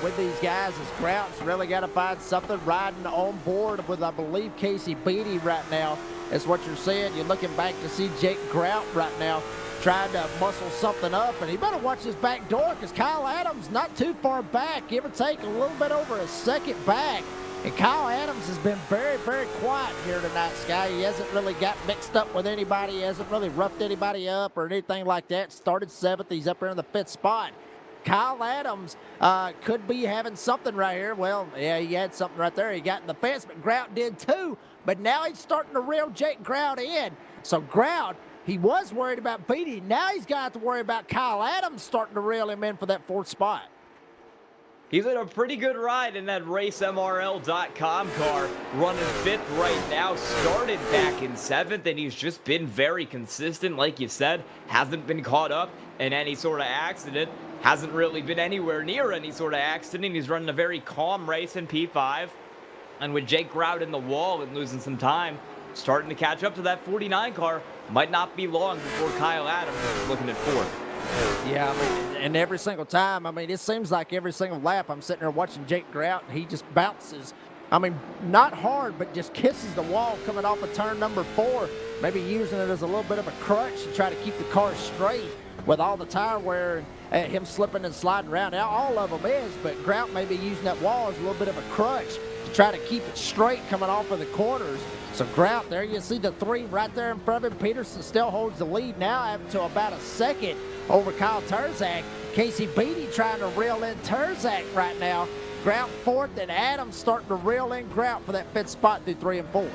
with these guys. Is Grout's really got to find something riding on board with, I believe, Casey Beatty right now. Is what you're seeing. You're looking back to see Jake Grout right now trying to muscle something up, and he better watch his back door because Kyle Adams not too far back, give or take a little bit over a second back. And Kyle Adams has been very, very quiet here tonight, Sky. He hasn't really got mixed up with anybody. He hasn't really roughed anybody up or anything like that. Started 7th. He's up there in the 5th spot. Kyle Adams could be having something right here. Well, yeah, he had something right there. He got in the fence, but Grout did too. But now he's starting to reel Jake Grout in. So Grout, he was worried about Beatty. Now he's got to worry about Kyle Adams starting to reel him in for that 4th spot. He's in a pretty good ride in that RaceMRL.com car, running 5th right now, started back in 7th, and he's just been very consistent, like you said, hasn't been caught up in any sort of accident, hasn't really been anywhere near any sort of accident. He's running a very calm race in P5, and with Jake Grout in the wall and losing some time, starting to catch up to that 49 car, might not be long before Kyle Adams is looking at 4th. Yeah, I mean, and every single time, I mean, it seems like every single lap I'm sitting there watching Jake Grout, and he just bounces. I mean, not hard, but just kisses the wall coming off of turn number 4, maybe using it as a little bit of a crutch to try to keep the car straight with all the tire wear and him slipping and sliding around. Now, all of them is, but Grout may be using that wall as a little bit of a crutch to try to keep it straight coming off of the corners. So Grout, there you see the 3 right there in front of him. Peterson still holds the lead now up to about a second over Kyle Terzak. Casey Beatty trying to reel in Terzak right now. Grout 4th, and Adams starting to reel in Grout for that 5th spot through 3 and 4.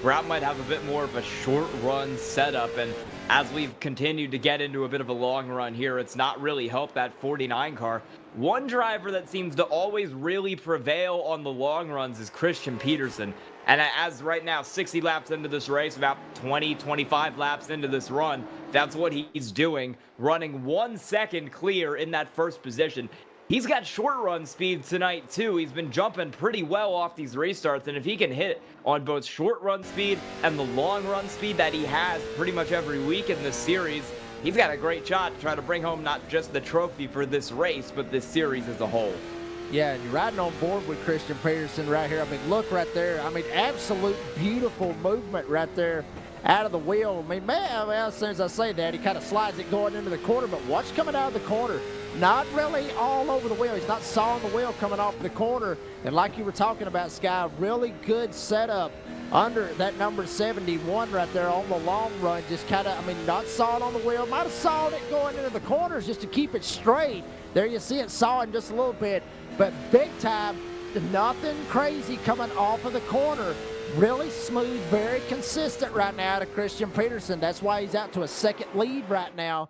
Grout might have a bit more of a short run setup, and as we've continued to get into a bit of a long run here, it's not really helped that 49 car. One driver that seems to always really prevail on the long runs is Christian Peterson. And as right now, 60 laps into this race, about 20, 25 laps into this run, that's what he's doing, running 1 second clear in that 1st position. He's got short run speed tonight, too. He's been jumping pretty well off these restarts, and if he can hit on both short run speed and the long run speed that he has pretty much every week in this series, he's got a great shot to try to bring home not just the trophy for this race, but this series as a whole. Yeah, and you're riding on board with Christian Peterson right here. I mean, look right there. I mean, absolute beautiful movement right there out of the wheel. I mean, man, as soon as I say that, he kind of slides it going into the corner, but watch coming out of the corner. Not really all over the wheel. He's not sawing the wheel coming off the corner. And like you were talking about, Sky, really good setup under that number 71 right there on the long run. Just kind of, I mean, not sawing on the wheel. Might have sawed it going into the corners just to keep it straight. There you see it sawing just a little bit. But big time, nothing crazy coming off of the corner. Really smooth, very consistent right now out of Christian Peterson. That's why he's out to a 2nd lead right now.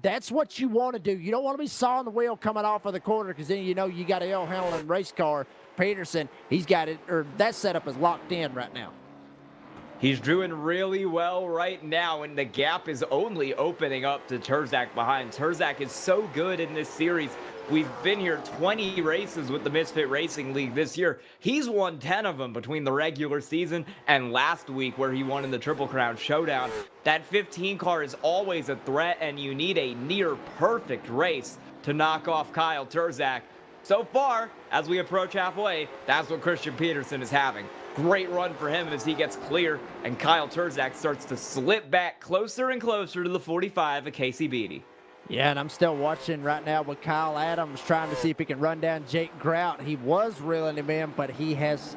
That's what you want to do. You don't want to be sawing the wheel coming off of the corner because then you know you got a L Hamlin race car. Peterson, he's got it, or that setup is locked in right now. He's doing really well right now, and the gap is only opening up to Terzak behind. Terzak is so good in this series. We've been here 20 races with the Misfit Racing League this year. He's won 10 of them between the regular season and last week where he won in the Triple Crown Showdown. That 15 car is always a threat, and you need a near perfect race to knock off Kyle Terzak. So far, as we approach halfway, that's what Christian Peterson is having. Great run for him as he gets clear, and Kyle Terzak starts to slip back closer and closer to the 45 of Casey Beatty. Yeah, and I'm still watching right now with Kyle Adams trying to see if he can run down Jake Grout. He was reeling him in, but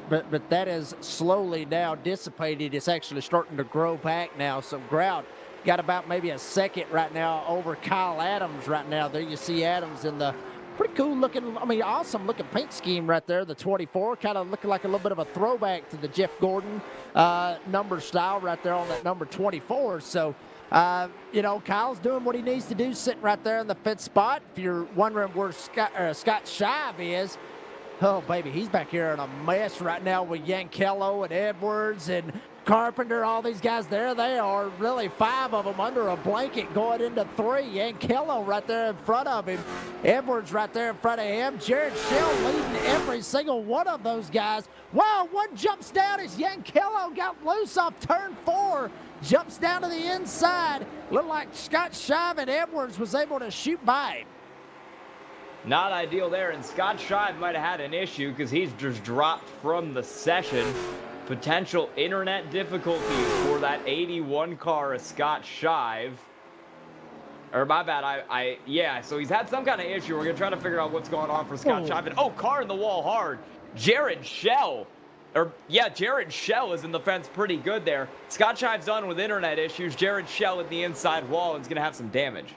but that is slowly now dissipated. It's actually starting to grow back now. So Grout got about maybe a second right now over Kyle Adams right now. There you see Adams in the pretty cool looking, awesome looking paint scheme right there. The 24 kind of looking like a little bit of a throwback to the Jeff Gordon number style right there on that number 24. So, Kyle's doing what he needs to do, sitting right there in the fifth spot. If you're wondering where Scott Shive is, oh, baby, he's back here in a mess right now with Yankello and Edwards and Carpenter, all these guys. There they are, really 5 of them under a blanket going into 3. Yankello right there in front of him. Edwards right there in front of him. Jared Shell leading every single one of those guys. Wow, one jumps down as Yankello got loose off turn 4. Jumps down to the inside. Looked like Scott Shive and Edwards was able to shoot by him. Not ideal there, and Scott Shive might have had an issue because he's just dropped from the session. Potential internet difficulties for that 81 car of Scott Shive. Or my bad, yeah, so he's had some kind of issue. We're going to try to figure out what's going on for Scott Shive. And, car in the wall hard. Jared Shell. Jared Shell is in the fence pretty good there. Scott Shive's done with internet issues. Jared Shell at the inside wall is going to have some damage.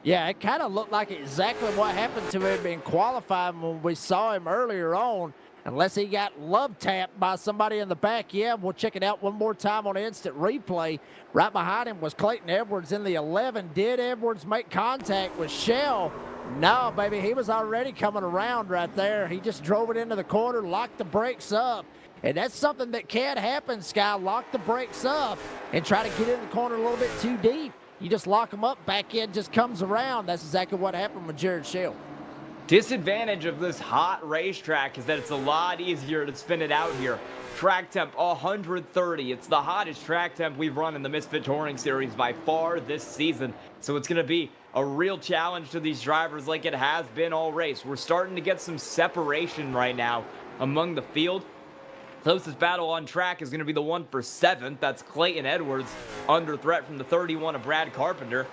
Yeah, it kind of looked like exactly what happened to him in qualifying when we saw him earlier on. Unless he got love tapped by somebody in the back. Yeah, we'll check it out one more time on instant replay. Right behind him was Clayton Edwards in the 11. Did Edwards make contact with Shell? No, baby, he was already coming around right there. He just drove it into the corner, locked the brakes up. And that's something that can happen, Sky. Lock the brakes up and try to get in the corner a little bit too deep. You just lock them up, back end just comes around. That's exactly what happened with Jared Shell. Disadvantage of this hot racetrack is that it's a lot easier to spin it out here. Track temp 130. It's the hottest track temp we've run in the Misfit Touring Series by far this season. So it's going to be a real challenge to these drivers like it has been all race. We're starting to get some separation right now among the field. Closest battle on track is going to be the one for 7th. That's Clayton Edwards under threat from the 31 of Brad Carpenter.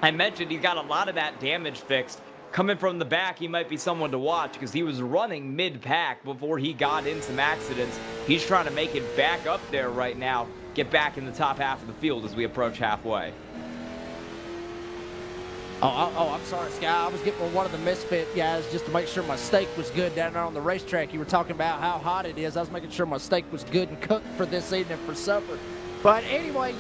I mentioned he got a lot of that damage fixed. Coming from the back, he might be someone to watch because he was running mid-pack before he got in some accidents. He's trying to make it back up there right now, get back in the top half of the field as we approach halfway. I'm sorry, Sky. I was getting with one of the Misfit guys just to make sure my steak was good down there on the racetrack. You were talking about how hot it is. I was making sure my steak was good and cooked for this evening for supper. But anyway,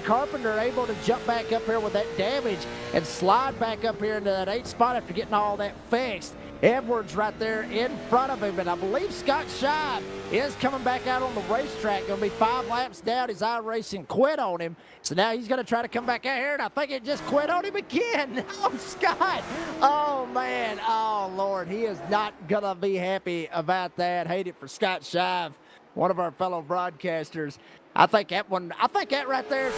Carpenter able to jump back up here with that damage and slide back up here into that 8th spot after getting all that fixed. Edwards right there in front of him, and I believe Scott Shive is coming back out on the racetrack. Going to be 5 laps down. His iRacing quit on him. So now he's going to try to come back out here, and I think it just quit on him again. Oh, Scott. Oh, man. Oh, Lord. He is not going to be happy about that. Hate it for Scott Shive, one of our fellow broadcasters. I think that right there,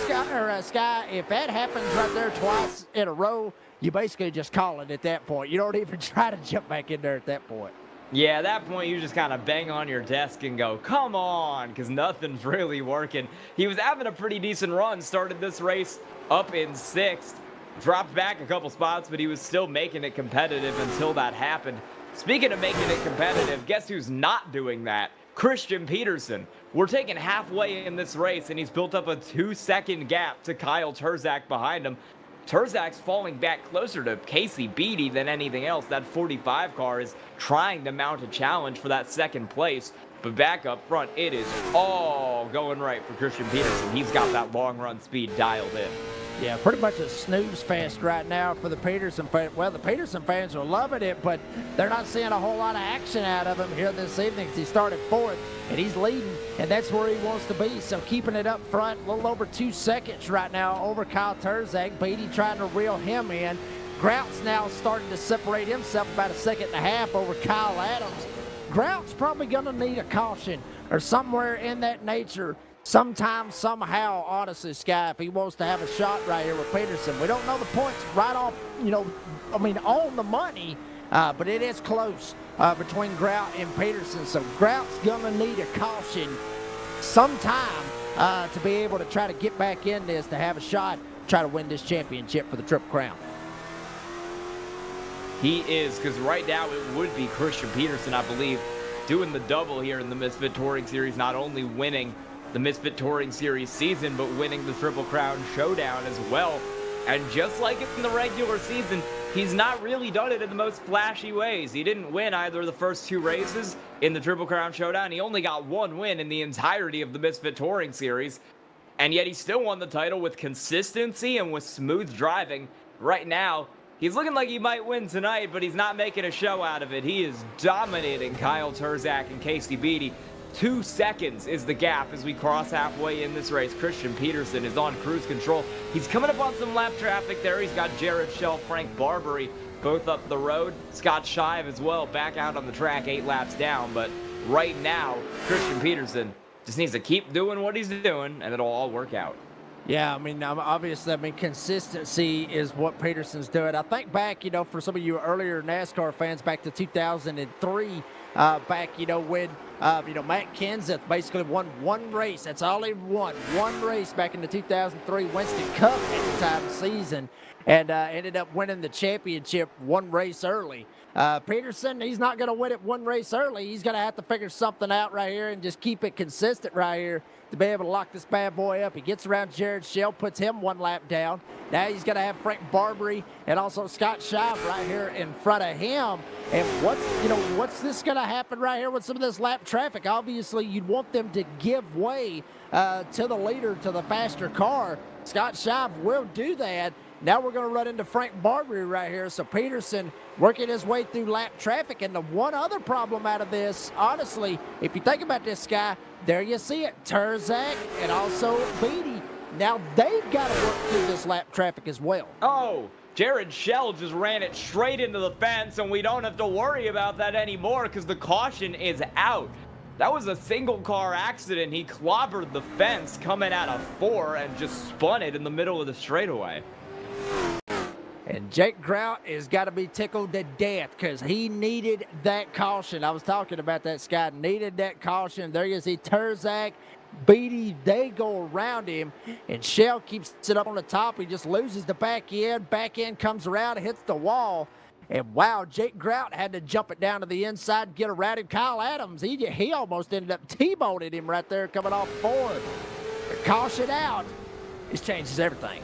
Sky, if that happens right there twice in a row, you basically just call it at that point. You don't even try to jump back in there at that point. Yeah, at that point, you just kind of bang on your desk and go, come on, because nothing's really working. He was having a pretty decent run, started this race up in 6th, dropped back a couple spots, but he was still making it competitive until that happened. Speaking of making it competitive, guess who's not doing that? Christian Peterson. We're taking halfway in this race, and he's built up a 2-second gap to Kyle Terzak behind him. Terzak's falling back closer to Casey Beatty than anything else. That 45 car is trying to mount a challenge for that 2nd place. But back up front, it is all going right for Christian Peterson. He's got that long run speed dialed in. Yeah, pretty much a snooze fest right now for the Peterson fans. Well, the Peterson fans are loving it, but they're not seeing a whole lot of action out of him here this evening because he started 4th, and he's leading, and that's where he wants to be. So keeping it up front, a little over 2 seconds right now over Kyle Terzak. Beatty trying to reel him in. Grout's now starting to separate himself about 1.5 seconds over Kyle Adams. Grout's probably going to need a caution or somewhere in that nature. Sometime, somehow, honestly, Sky, if he wants to have a shot right here with Peterson. We don't know the points right off, on the money, but it is close between Grout and Peterson. So Grout's going to need a caution sometime to be able to try to get back in this, to have a shot, try to win this championship for the Triple Crown. He is, because right now it would be Christian Peterson, I believe, doing the double here in the Misfit Touring Series, not only winning the Misfit Touring Series season, but winning the Triple Crown Showdown as well. And just like in the regular season, he's not really done it in the most flashy ways. He didn't win either of the first 2 races in the Triple Crown Showdown. He only got 1 win in the entirety of the Misfit Touring Series. And yet he still won the title with consistency and with smooth driving. Right now, he's looking like he might win tonight, but he's not making a show out of it. He is dominating Kyle Turzak and Casey Beattie. 2 seconds is the gap as we cross halfway in this race. Christian Peterson is on cruise control. He's coming up on some lap traffic there. He's got Jared Schell, Frank Barbary both up the road. Scott Shive as well back out on the track 8 laps down. But right now, Christian Peterson just needs to keep doing what he's doing, and it'll all work out. Yeah, I mean, obviously, consistency is what Peterson's doing. I think back, for some of you earlier NASCAR fans, back to 2003, back, when, Matt Kenseth basically won 1 race. That's all he won. 1 race back in the 2003 Winston Cup at the time season, and ended up winning the championship 1 race early. Peterson, he's not going to win it 1 race early. He's going to have to figure something out right here and just keep it consistent right here to be able to lock this bad boy up. He gets around Jared Schell, puts him 1 lap down. Now he's going to have Frank Barbary and also Scott Shive right here in front of him. And what's this going to happen right here with some of this lap traffic? Obviously, you'd want them to give way to the leader, to the faster car. Scott Shive will do that. Now we're going to run into Frank Barbary right here. So Peterson working his way through lap traffic. And the one other problem out of this, honestly, if you think about this guy, there you see it, Turzak and also Beattie. Now they've got to work through this lap traffic as well. Oh, Jared Schell just ran it straight into the fence, and we don't have to worry about that anymore because the caution is out. That was a single car accident. He clobbered the fence coming out of 4 and just spun it in the middle of the straightaway. And Jake Grout has got to be tickled to death because he needed that caution. I was talking about that, Scott. Needed that caution. There you see Turzak, Beattie, they go around him, and Schell keeps it up on the top. He just loses the back end. Back end comes around, hits the wall. And wow, Jake Grout had to jump it down to the inside, get around him. Kyle Adams, he almost ended up T-boning him right there coming off forward. But caution out. This changes everything.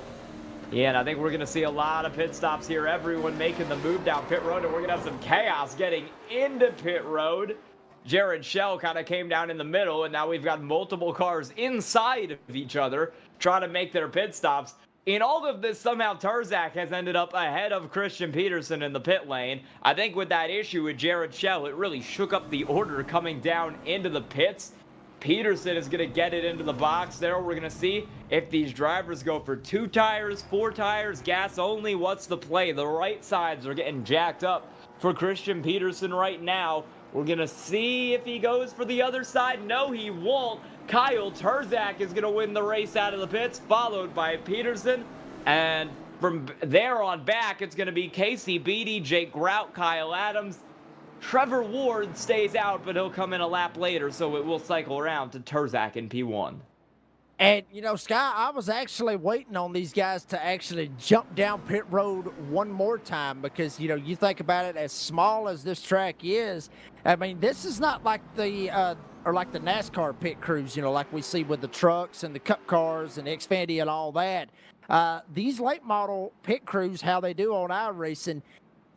Yeah, and I think we're going to see a lot of pit stops here. Everyone making the move down pit road, and we're going to have some chaos getting into pit road. Jared Schell kind of came down in the middle, and now we've got multiple cars inside of each other trying to make their pit stops. In all of this, somehow Turzak has ended up ahead of Christian Peterson in the pit lane. I think with that issue with Jared Schell, it really shook up the order coming down into the pits. Peterson is going to get it into the box there. We're going to see if these drivers go for 2 tires, 4 tires, gas only. What's the play? The right sides are getting jacked up for Christian Peterson right now. We're going to see if he goes for the other side. No, he won't. Kyle Turzak is going to win the race out of the pits, followed by Peterson. And from there on back, it's going to be Casey Beattie, Jake Grout, Kyle Adams. Trevor Ward stays out, but he'll come in a lap later, so it will cycle around to Turzak in P1. And, Scott, I was actually waiting on these guys to actually jump down pit road one more time because, you think about it, as small as this track is, I mean, this is not like the NASCAR pit crews, like we see with the trucks and the Cup cars and the Xfinity and all that. These late model pit crews, how they do on iRacing,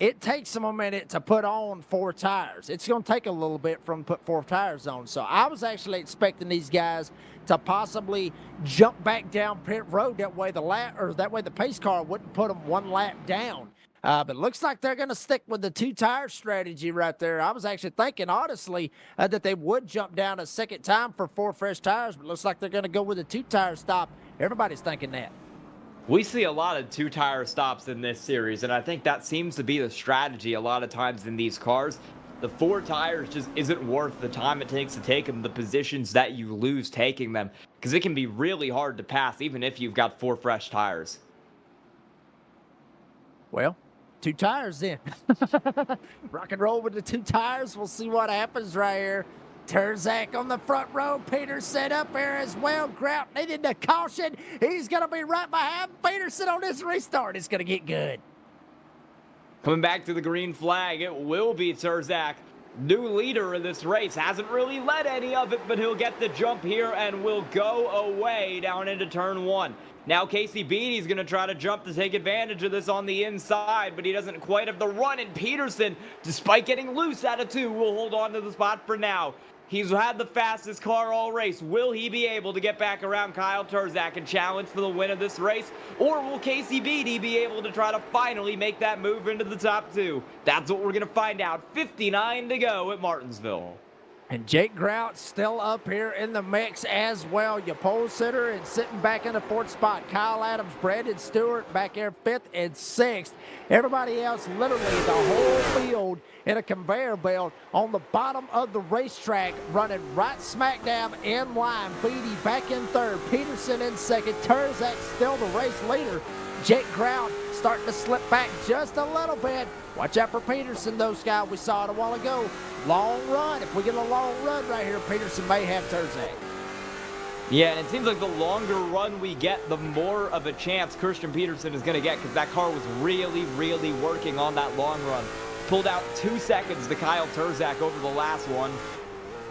it takes them a minute to put on 4 tires. It's going to take a little bit from put 4 tires on. So I was actually expecting these guys to possibly jump back down pit road. That way the pace car wouldn't put them 1 lap down. But it looks like they're going to stick with the 2-tire strategy right there. I was actually thinking, honestly, that they would jump down a second time for 4 fresh tires, but it looks like they're going to go with a 2-tire stop. Everybody's thinking that. We see a lot of 2-tire stops in this series, and I think that seems to be the strategy a lot of times in these cars. The 4 tires just isn't worth the time it takes to take them, the positions that you lose taking them, because it can be really hard to pass even if you've got 4 fresh tires. Well, 2 tires then. Rock and roll with the 2 tires. We'll see what happens right here. Turzak on the front row. Peterson up there as well. Grout needed the caution. He's going to be right behind Peterson on this restart. It's going to get good. Coming back to the green flag, it will be Turzak. New leader in this race, hasn't really led any of it, but he'll get the jump here and will go away down into turn 1. Now Casey Beatty's going to try to jump to take advantage of this on the inside, but he doesn't quite have the run, and Peterson, despite getting loose out of 2, will hold on to the spot for now. He's had the fastest car all race. Will he be able to get back around Kyle Turzak and challenge for the win of this race? Or will Casey Beatty be able to try to finally make that move into the top 2? That's what we're going to find out. 59 to go at Martinsville. And Jake Grout still up here in the mix as well. Your pole sitter and sitting back in the 4th spot. Kyle Adams, Brandon Stewart back there 5th and 6th. Everybody else, literally the whole field in a conveyor belt on the bottom of the racetrack, running right smack dab in line. Beatty back in 3rd, Peterson in 2nd, Turzak still the race leader. Jake Grout starting to slip back just a little bit. Watch out for Peterson, though, Scott. We saw it a while ago. Long run. If we get a long run right here, Peterson may have Turzak. Yeah, and it seems like the longer run we get, the more of a chance Christian Peterson is going to get, because that car was really, really working on that long run. Pulled out 2 seconds to Kyle Turzak over the last one,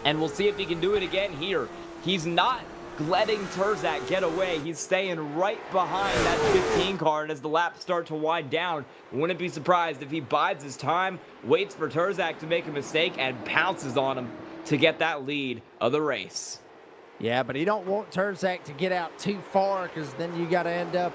and we'll see if he can do it again here. He's not letting Turzak get away. He's staying right behind that 15 car, and as the laps start to wind down, wouldn't be surprised if he bides his time, waits for Turzak to make a mistake, and pounces on him to get that lead of the race. Yeah, but he don't want Turzak to get out too far, because then you got to end up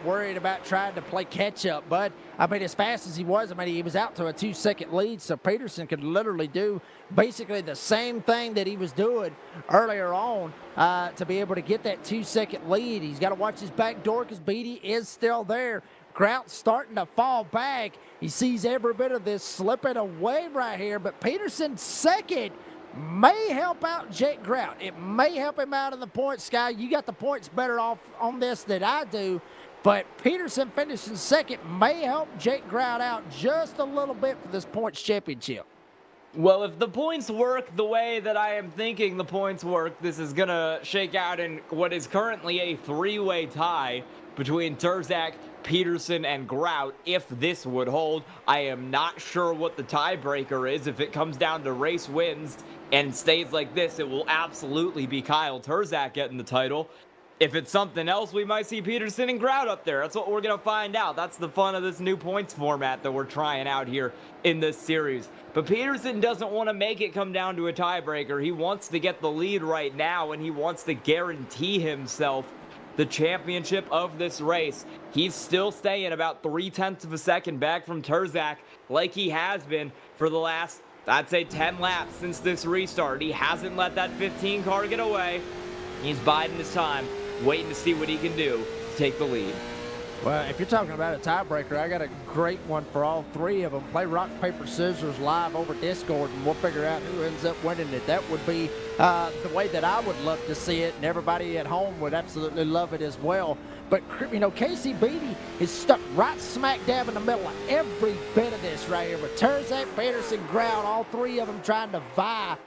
worried about trying to play catch-up. But, I mean, as fast as he was, he was out to a 2-second lead, so Peterson could literally do basically the same thing that he was doing earlier on to be able to get that 2-second lead. He's got to watch his back door because Beatty is still there. Grout's starting to fall back. He sees every bit of this slipping away right here, but Peterson 2nd may help out Jake Grout. It may help him out in the points, Sky. You got the points better off on this than I do, but Peterson finishing 2nd may help Jake Grout out just a little bit for this points championship. Well, if the points work the way that I am thinking the points work, this is going to shake out in what is currently a 3-way tie between Turzak, Peterson, and Grout. If this would hold, I am not sure what the tiebreaker is. If it comes down to race wins and stays like this, it will absolutely be Kyle Turzak getting the title. If it's something else, we might see Peterson and Grout up there. That's what we're going to find out. That's the fun of this new points format that we're trying out here in this series. But Peterson doesn't want to make it come down to a tiebreaker. He wants to get the lead right now, and he wants to guarantee himself the championship of this race. He's still staying about 0.3 of a second back from Turzak, like he has been for the last, I'd say, 10 laps since this restart. He hasn't let that 15 car get away. He's biding his time, waiting to see what he can do to take the lead. Well, if you're talking about a tiebreaker, I got a great one for all 3 of them. Play rock, paper, scissors live over Discord, and we'll figure out who ends up winning it. That would be the way that I would love to see it, and everybody at home would absolutely love it as well. But, Casey Beatty is stuck right smack dab in the middle of every bit of this right here. With Turzak, Peterson, Grout, all 3 of them trying to vie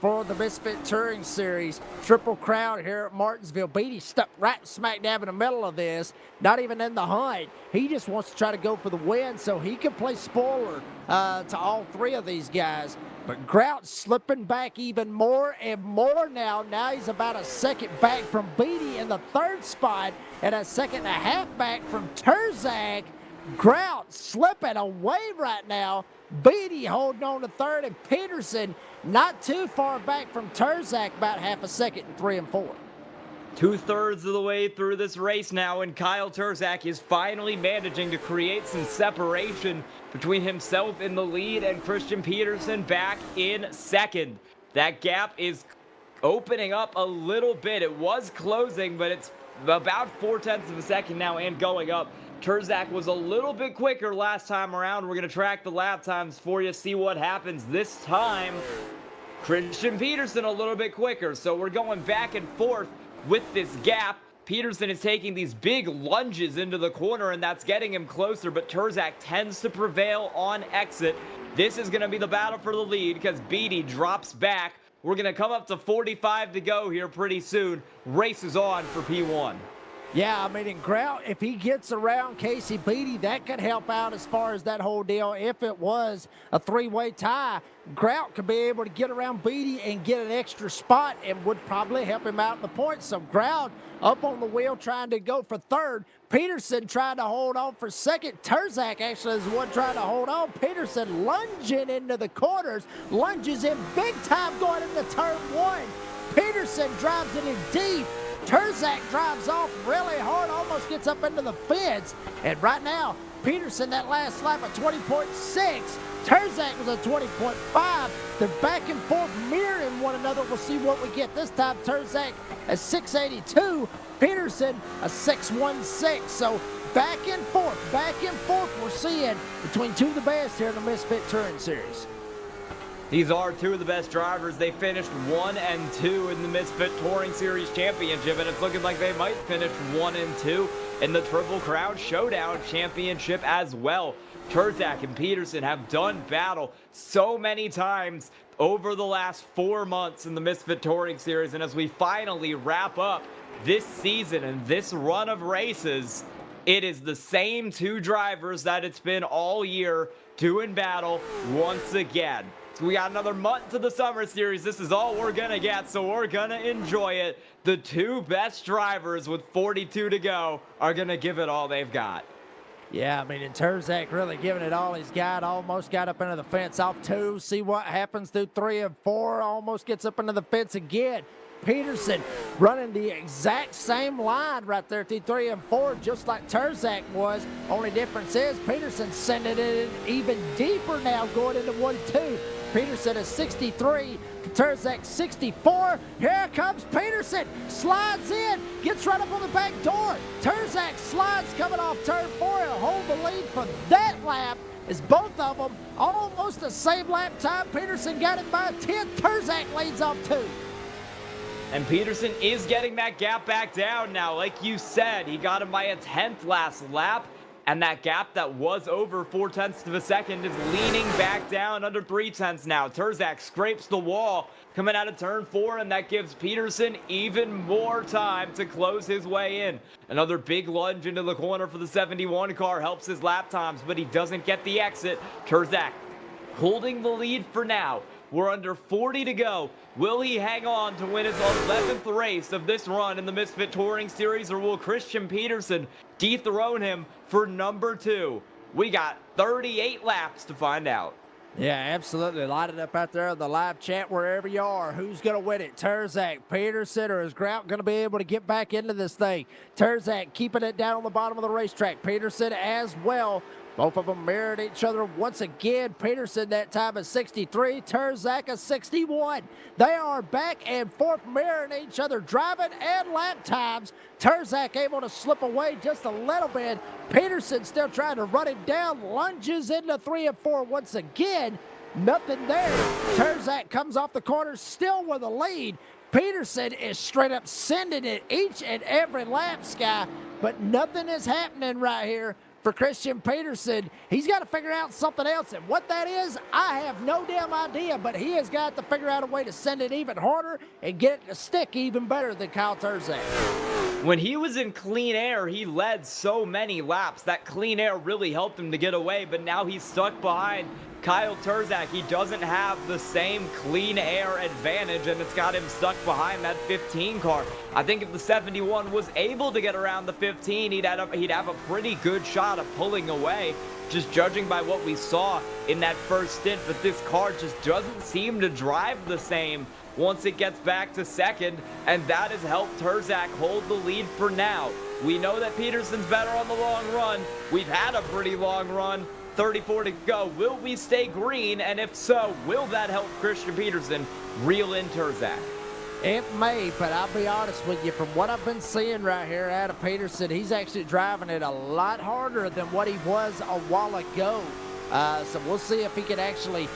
for the Misfit Touring Series. Triple crowd here at Martinsville. Beatty stuck right smack dab in the middle of this, not even in the hunt. He just wants to try to go for the win so he can play spoiler to all 3 of these guys. But Grout slipping back even more and more now. Now he's about a second back from Beatty in the 3rd spot and a second and a half back from Turzak. Grout slipping away right now. Beatty holding on to 3rd, and Peterson not too far back from Turzak, about half a second in 3 and 4. 2/3 of the way through this race now, and Kyle Turzak is finally managing to create some separation between himself in the lead and Christian Peterson back in 2nd. That gap is opening up a little bit. It was closing, but it's about 0.4 of a second now and going up. Turzak was a little bit quicker last time around. We're going to track the lap times for you, see what happens this time. Christian Peterson a little bit quicker, so we're going back and forth with this gap. Peterson is taking these big lunges into the corner, and that's getting him closer, but Turzak tends to prevail on exit. This is going to be the battle for the lead because Beatty drops back. We're going to come up to 45 to go here pretty soon. Race is on for P1. Yeah, I mean, in Grout, if he gets around Casey Beatty, that could help out as far as that whole deal. If it was a three-way tie, Grout could be able to get around Beatty and get an extra spot and would probably help him out in the points. So Grout up on the wheel trying to go for third. Peterson trying to hold on for second. Terzak actually is the one trying to hold on. Peterson lunging into the corners, lunges in big time going into turn one. Peterson drives it in deep. Terzak drives off really hard, almost gets up into the fence. And right now, Peterson, that last lap at 20.6. Terzak was at 20.5. They're back and forth mirroring one another. We'll see what we get this time. Terzak at 682. Peterson a 616. So back and forth we're seeing between two of the best here in the Misfit Touring Series. These are two of the best drivers. They finished 1 and 2 in the Misfit Touring Series Championship, and it's looking like they might finish 1 and 2 in the Triple Crown Showdown Championship as well. Terzak and Peterson have done battle so many times over the last 4 months in the Misfit Touring Series, and as we finally wrap up this season and this run of races, it is the same two drivers that it's been all year doing battle once again. So we got another month to the Summer Series. This is all we're going to get, so we're going to enjoy it. The two best drivers with 42 to go are going to give it all they've got. Yeah, I mean, and Terzak really giving it all he's got. Almost got up into the fence off 2. See what happens through 3 and 4. Almost gets up into the fence again. Peterson running the exact same line right there through 3 and 4, just like Terzak was. Only difference is Peterson sending it in even deeper now going into 1-2. Peterson is 63, Terzak 64. Here comes Peterson, slides in, gets right up on the back door. Terzak slides coming off turn 4 and hold the lead for that lap. As both of them almost the same lap time. Peterson got it by a 10th. Terzak leads off 2. And Peterson is getting that gap back down now. Like you said, he got him by a 10th last lap. And that gap that was over 0.4 of a second is leaning back down under 0.3 now. Terzak scrapes the wall coming out of turn 4, and that gives Peterson even more time to close his way in. Another big lunge into the corner for the 71 car helps his lap times, but he doesn't get the exit. Terzak holding the lead for now. We're under 40 to go. Will he hang on to win his 11th race of this run in the Misfit Touring Series, or will Christian Peterson dethrone him for number 2? We got 38 laps to find out. Yeah, absolutely. Light it up out there in the live chat wherever you are. Who's going to win it? Terzak, Peterson, or is Grout going to be able to get back into this thing? Terzak keeping it down on the bottom of the racetrack. Peterson as well. Both of them mirrored each other once again. Peterson that time is 63, Terzak is 61. They are back and forth mirroring each other, driving and lap times. Terzak able to slip away just a little bit. Peterson still trying to run him down, lunges into 3 and 4 once again. Nothing there. Terzak comes off the corner still with a lead. Peterson is straight up sending it each and every lap, Sky, but nothing is happening right here for Christian Peterson. He's got to figure out something else, and what that is, I have no damn idea, but he has got to figure out a way to send it even harder and get it to stick even better than Kyle Terzak. When he was in clean air, he led so many laps. That clean air really helped him to get away, but now he's stuck behind Kyle Terzak. He doesn't have the same clean air advantage, and it's got him stuck behind that 15 car. I think if the 71 was able to get around the 15, he'd have a pretty good shot of pulling away, just judging by what we saw in that first stint. But this car just doesn't seem to drive the same once it gets back to second, and that has helped Terzak hold the lead for now. We know that Peterson's better on the long run. We've had a pretty long run. 34 to go. Will we stay green? And if so, will that help Christian Peterson reel in Terzak? It may, but I'll be honest with you, from what I've been seeing right here out of Peterson, he's actually driving it a lot harder than what he was a while ago. So we'll see if he can actually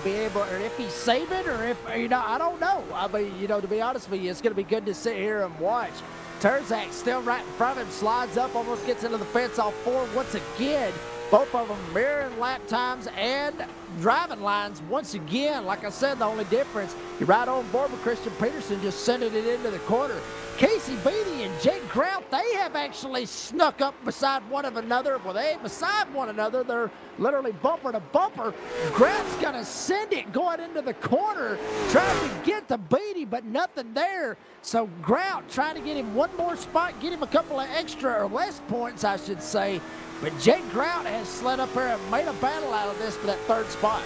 be able, or if he's saving, or if, I don't know. I mean, to be honest with you, it's going to be good to sit here and watch. Terzak still right in front of him, slides up, almost gets into the fence off 4 once again. Both of them mirroring lap times and driving lines once again. Like I said, the only difference, you're right on board with Christian Peterson just sending it into the corner. Casey Beatty and Jake Grout, they have actually snuck up beside one of another. Well, they ain't beside one another. They're literally bumper to bumper. Grout's going to send it going into the corner, trying to get to Beatty, but nothing there. So Grout trying to get him one more spot, get him a couple of extra or less points, I should say. But Jake Grout has slid up here and made a battle out of this for that third spot.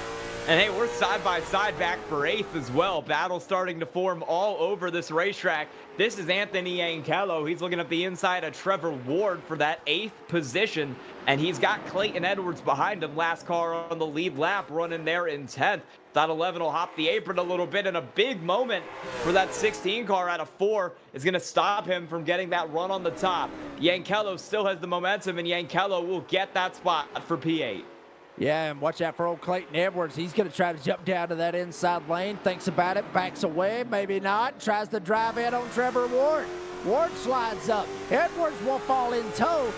And hey, we're side by side back for 8th as well. Battle starting to form all over this racetrack. This is Anthony Yankello. He's looking at the inside of Trevor Ward for that 8th position. And he's got Clayton Edwards behind him. Last car on the lead lap running there in 10th. That 11 will hop the apron a little bit, and a big moment for that 16 car out of 4 is going to stop him from getting that run on the top. Yankello still has the momentum, and Yankello will get that spot for P8. Yeah, and watch out for old Clayton Edwards. He's going to try to jump down to that inside lane, thinks about it, backs away, maybe not, tries to drive in on Trevor Ward. Ward slides up. Edwards will fall in tow.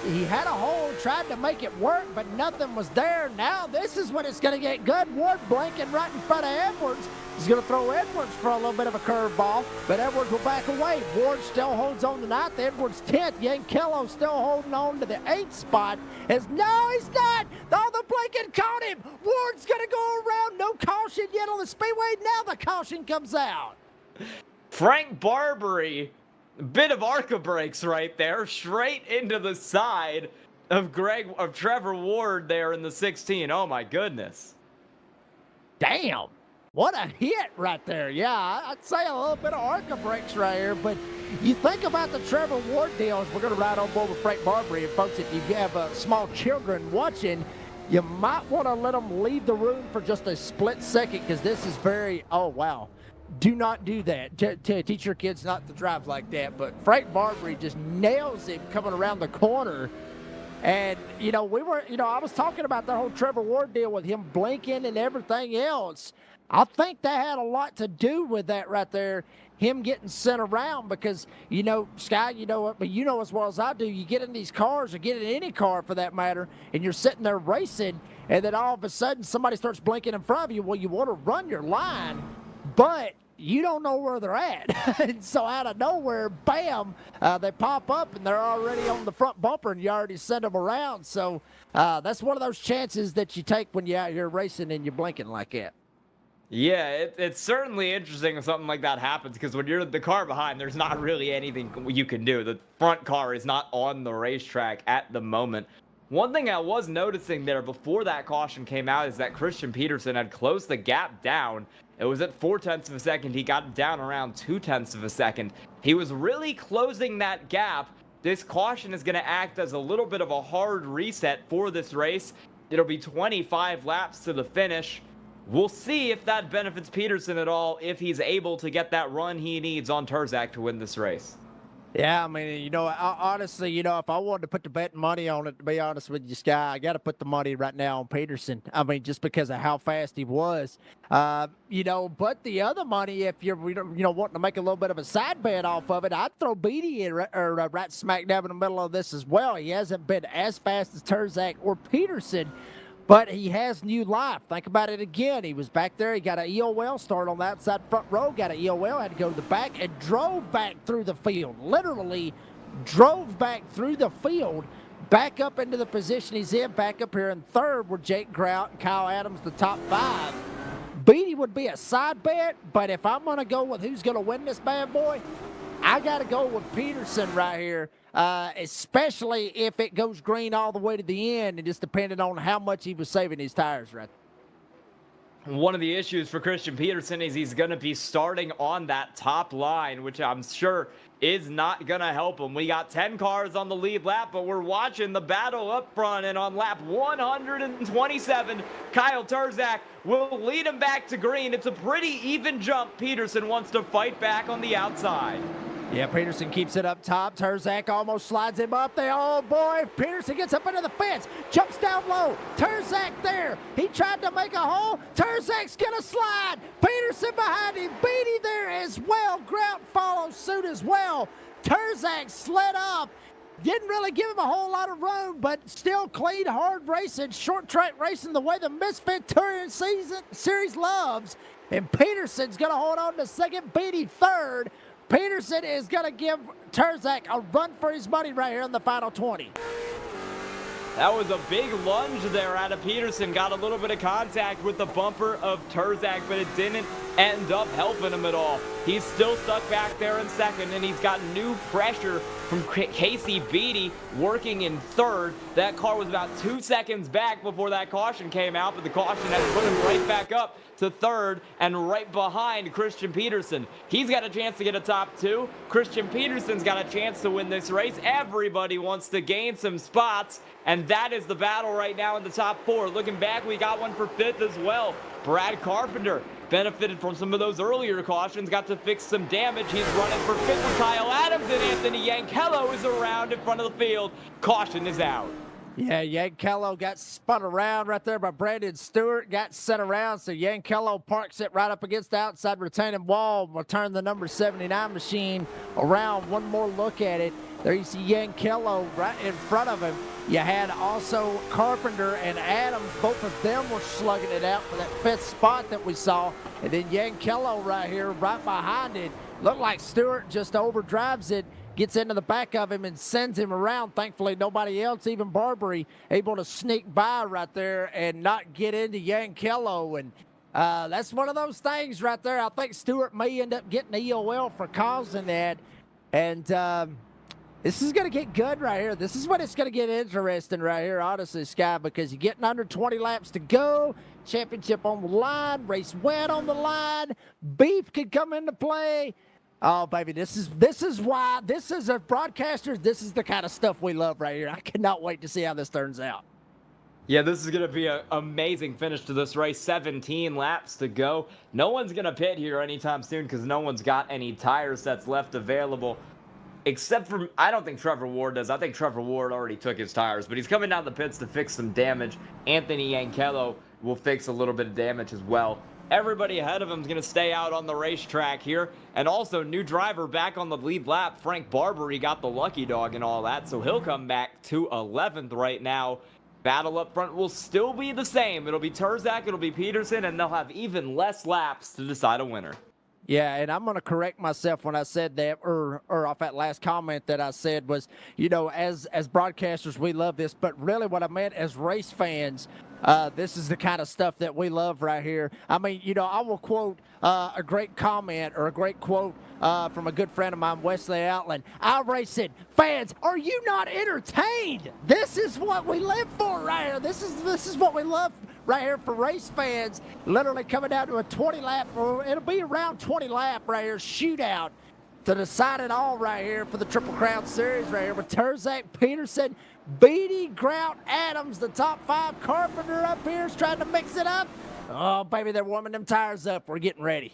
He had a hole, tried to make it work, but nothing was there. Now this is when it's going to get good. Ward blanking right in front of Edwards. He's going to throw Edwards for a little bit of a curveball, but Edwards will back away. Ward still holds on to 9th. Edwards 10th. Yankello still holding on to the 8th spot. No, he's not. Oh, the blanket caught him. Ward's going to go around. No caution yet on the speedway. Now the caution comes out. Frank Barbary. Bit of ARCA brakes right there, straight into the side of Trevor Ward there in the 16. Oh my goodness. Damn. What a hit right there. Yeah, I'd say a little bit of ARCA brakes right here, but you think about the Trevor Ward deals. We're going to ride on board with Frank Barbary. And folks, if you have small children watching, you might want to let them leave the room for just a split second, because this is very, oh wow. Do not do that. Teach your kids not to drive like that. But Frank Barbary just nails him coming around the corner. And, I was talking about the whole Trevor Ward deal with him blinking and everything else. I think that had a lot to do with that right there, him getting sent around, because, Sky, but you know as well as I do, you get in these cars or get in any car for that matter, and you're sitting there racing, and then all of a sudden somebody starts blinking in front of you. Well, you want to run your line, but you don't know where they're at. And so out of nowhere, bam, they pop up and they're already on the front bumper and you already send them around. So that's one of those chances that you take when you're out here racing and you're blinking like that. Yeah, it's certainly interesting if something like that happens, because when you're the car behind, there's not really anything you can do. The front car is not on the racetrack at the moment. One thing I was noticing there before that caution came out is that Christian Peterson had closed the gap down. It was at 0.4 of a second. He got it down around 0.2 of a second. He was really closing that gap. This caution is going to act as a little bit of a hard reset for this race. It'll be 25 laps to the finish. We'll see if that benefits Peterson at all, if he's able to get that run he needs on Turzak to win this race. Yeah, I mean, honestly, if I wanted to put the betting money on it, to be honest with you, Sky, I got to put the money right now on Peterson. I mean, just because of how fast he was. But the other money, if you're, wanting to make a little bit of a side bet off of it, I'd throw Beatty right smack dab in the middle of this as well. He hasn't been as fast as Turzak or Peterson, but he has new life. Think about it again. He was back there. He got an EOL start on the outside front row, got an EOL, had to go to the back, and drove back through the field. Literally drove back through the field, back up into the position he's in, back up here in third with Jake Grout and Kyle Adams, the top 5. Beatty would be a side bet, but if I'm going to go with who's going to win this bad boy, I got to go with Peterson right here. Especially if it goes green all the way to the end, and just depending on how much he was saving his tires right there. One of the issues for Christian Peterson is he's going to be starting on that top line, which I'm sure is not going to help him. We got 10 cars on the lead lap, but we're watching the battle up front, and on lap 127, Kyle Turzak will lead him back to green. It's a pretty even jump. Peterson wants to fight back on the outside. Yeah, Peterson keeps it up top. Turzak almost slides him up there. Oh, boy. Peterson gets up into the fence. Jumps down low. Turzak there. He tried to make a hole. Turzak's going to slide. Peterson behind him. Beatty there as well. Grout follows suit as well. Turzak slid up. didn't really give him a whole lot of room, but still clean, hard racing, short track racing the way the Misfit Touring Series loves. And Peterson's going to hold on to second, Beatty third. Peterson is going to give Terzak a run for his money right here in the final 20. That was a big lunge there out of Peterson. Got a little bit of contact with the bumper of Terzak, but it didn't end up helping him at all. He's still stuck back there in second, and he's got new pressure from Casey Beatty working in third. That car was about 2 seconds back before that caution came out, but the caution has put him right back up to third and right behind Christian Peterson. He's got a chance to get a top two. Christian Peterson's got a chance to win this race. Everybody wants to gain some spots, and that is the battle right now in the top four. Looking back, we got one for fifth as well. Brad Carpenter benefited from some of those earlier cautions, got to fix some damage. He's running for fifth with Kyle Adams, and Anthony Yankello is around in front of the field. Caution is out. Yeah, Yankello got spun around right there by Brandon Stewart, got set around, so Yankello parks it right up against the outside retaining wall, will turn the number 79 machine around. One more look at it. There you see Yankello right in front of him. You had also Carpenter and Adams. Both of them were slugging it out for that fifth spot that we saw. And then Yankello right here, right behind it. Looked like Stewart just overdrives it, gets into the back of him and sends him around. Thankfully, nobody else, even Barbary, able to sneak by right there and not get into Yankello. And that's one of those things right there. I think Stewart may end up getting EOL for causing that. And this is going to get good right here. This is when it's going to get interesting right here, honestly, Sky, because you're getting under 20 laps to go. Championship on the line, race win on the line. Beef could come into play. Oh, baby, this is why, this is a broadcasters, this is the kind of stuff we love right here. I cannot wait to see how this turns out. Yeah, this is going to be an amazing finish to this race. 17 laps to go. No one's going to pit here anytime soon because no one's got any tire sets left available. Except for, I don't think Trevor Ward does. I think Trevor Ward already took his tires, but he's coming down the pits to fix some damage. Anthony Yankello will fix a little bit of damage as well. Everybody ahead of him is going to stay out on the racetrack here. And also, new driver back on the lead lap. Frank Barbary got the lucky dog and all that, so he'll come back to 11th right now. Battle up front will still be the same. It'll be Terzak, it'll be Peterson, and they'll have even less laps to decide a winner. Yeah, and I'm going to correct myself when I said that, or off that last comment that I said was, you know, as broadcasters, we love this, but really what I meant as race fans, this is the kind of stuff that we love right here. I mean, you know, I will quote a great comment or a great quote from a good friend of mine, Wesley Outland. iRacing fans, are you not entertained? This is what we live for right here. This is what we love right here for race fans. Literally coming down to a 20 lap, or it'll be around 20 lap right here, shootout to decide it all right here for the Triple Crown Series right here with Terzak, Peterson, Beatty, Grout, Adams, the top five. Carpenter up here is trying to mix it up. Oh, baby, they're warming them tires up. We're getting ready.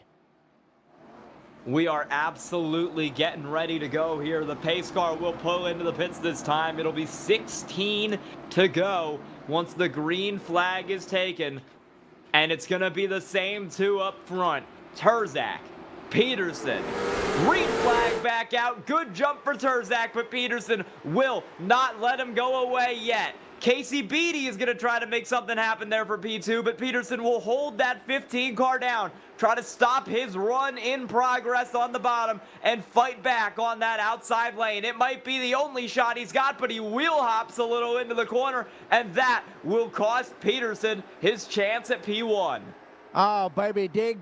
We are absolutely getting ready to go here. The pace car will pull into the pits this time. It'll be 16 to go once the green flag is taken. And it's going to be the same two up front. Terzak, Peterson. Green flag back out. Good jump for Terzak, but Peterson will not let him go away yet. Casey Beatty is going to try to make something happen there for P2, but Peterson will hold that 15 car down, try to stop his run in progress on the bottom, and fight back on that outside lane. It might be the only shot he's got, but he wheel hops a little into the corner, and that will cost Peterson his chance at P1. Oh, baby dig,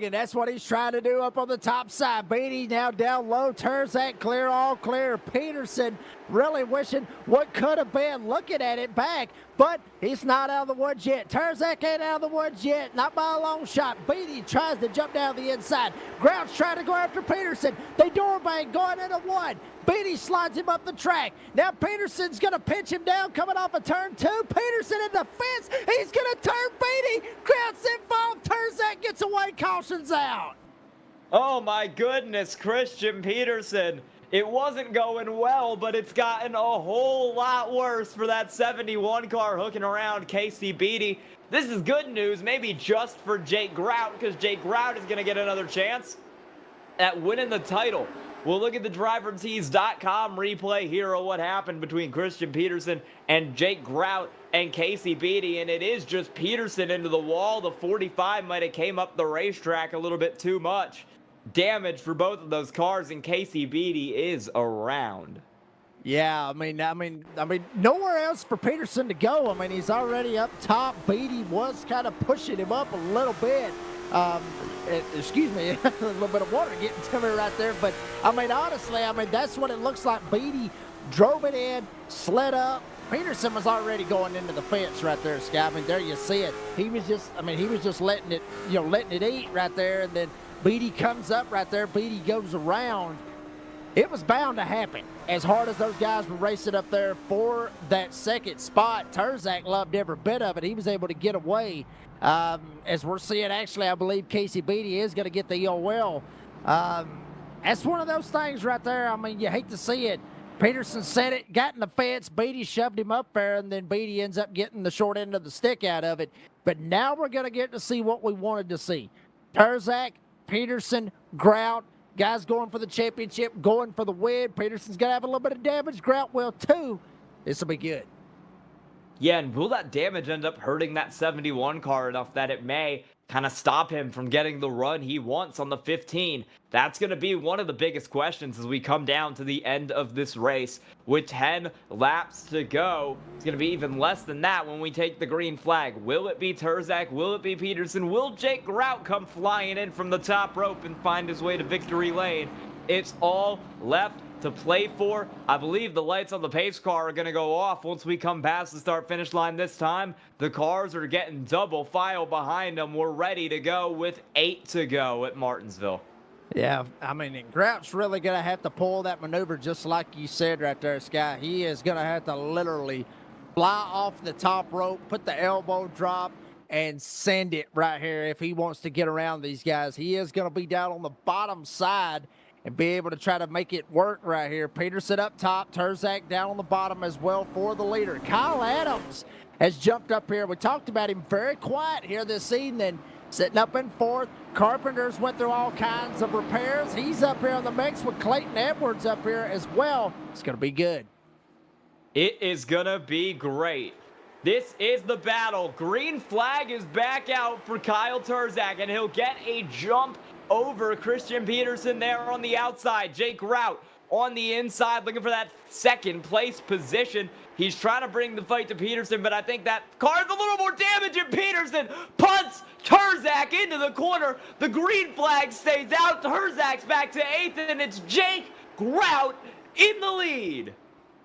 and that's what he's trying to do up on the top side. Beatty now down low, Terzak clear, all clear. Peterson really wishing what could have been, looking at it back, but he's not out of the woods yet. Terzak ain't out of the woods yet, not by a long shot. Beatty tries to jump down the inside. Grout's trying to go after Peterson. They door bang going into one. Beatty slides him up the track. Now Peterson's going to pinch him down coming off of turn two. Peterson in the fence. He's going to turn Beatty. Grout's involved. Terzak gets away. Caution's out. Oh my goodness, Christian Peterson. It wasn't going well, but it's gotten a whole lot worse for that 71 car hooking around Casey Beatty. This is good news, maybe just for Jake Grout, because Jake Grout is going to get another chance at winning the title. We'll look at the drivertees.com replay here of what happened between Christian Peterson and Jake Grout and Casey Beatty, and it is just Peterson into the wall. The 45 might have came up the racetrack a little bit too much. Damage for both of those cars, and Casey Beatty is around. Yeah, I mean, nowhere else for Peterson to go. I mean, he's already up top. Beatty was kind of pushing him up a little bit. Excuse me, a little bit of water getting to me right there. But, I mean, honestly, that's what it looks like. Beatty drove it in, slid up. Peterson was already going into the fence right there, Scott. I mean, there you see it. He was just letting it, letting it eat right there. And then Beatty comes up right there. Beatty goes around. It was bound to happen. As hard as those guys were racing up there for that second spot, Terzak loved every bit of it. He was able to get away. As we're seeing, actually, I believe Casey Beatty is going to get the EOL. That's one of those things right there. I mean, you hate to see it. Peterson said it, got in the fence. Beatty shoved him up there, and then Beatty ends up getting the short end of the stick out of it. But now we're going to get to see what we wanted to see. Terzak, Peterson, Grout, guys going for the championship, going for the win. Peterson's going to have a little bit of damage. Grout will too. This will be good. Yeah, and will that damage end up hurting that 71 car enough that it may kind of stop him from getting the run he wants on the 15? That's going to be one of the biggest questions as we come down to the end of this race. With 10 laps to go, it's going to be even less than that when we take the green flag. Will it be Terzak? Will it be Peterson? Will Jake Grout come flying in from the top rope and find his way to victory lane? It's all left to play for. I believe the lights on the pace car are going to go off once we come past the start-finish line this time. The cars are getting double file behind them. We're ready to go with 8 to go at Martinsville. Yeah, I mean, Grout's really going to have to pull that maneuver just like you said right there, Sky. He is going to have to literally fly off the top rope, put the elbow drop, and send it right here if he wants to get around these guys. He is going to be down on the bottom side and be able to try to make it work right here. Peterson up top, Terzak down on the bottom as well for the leader. Kyle Adams has jumped up here. We talked about him very quiet here this evening, sitting up in fourth. Carpenter's went through all kinds of repairs. He's up here in the mix with Clayton Edwards up here as well. It's going to be good. It is going to be great. This is the battle. Green flag is back out for Kyle Terzak, and he'll get a jump over Christian Peterson there on the outside. Jake Grout on the inside looking for that second place position. He's trying to bring the fight to Peterson, but I think that car's a little more damage, and Peterson punts Terzak into the corner. The green flag stays out. Terzak's back to 8th, and it's Jake Grout in the lead.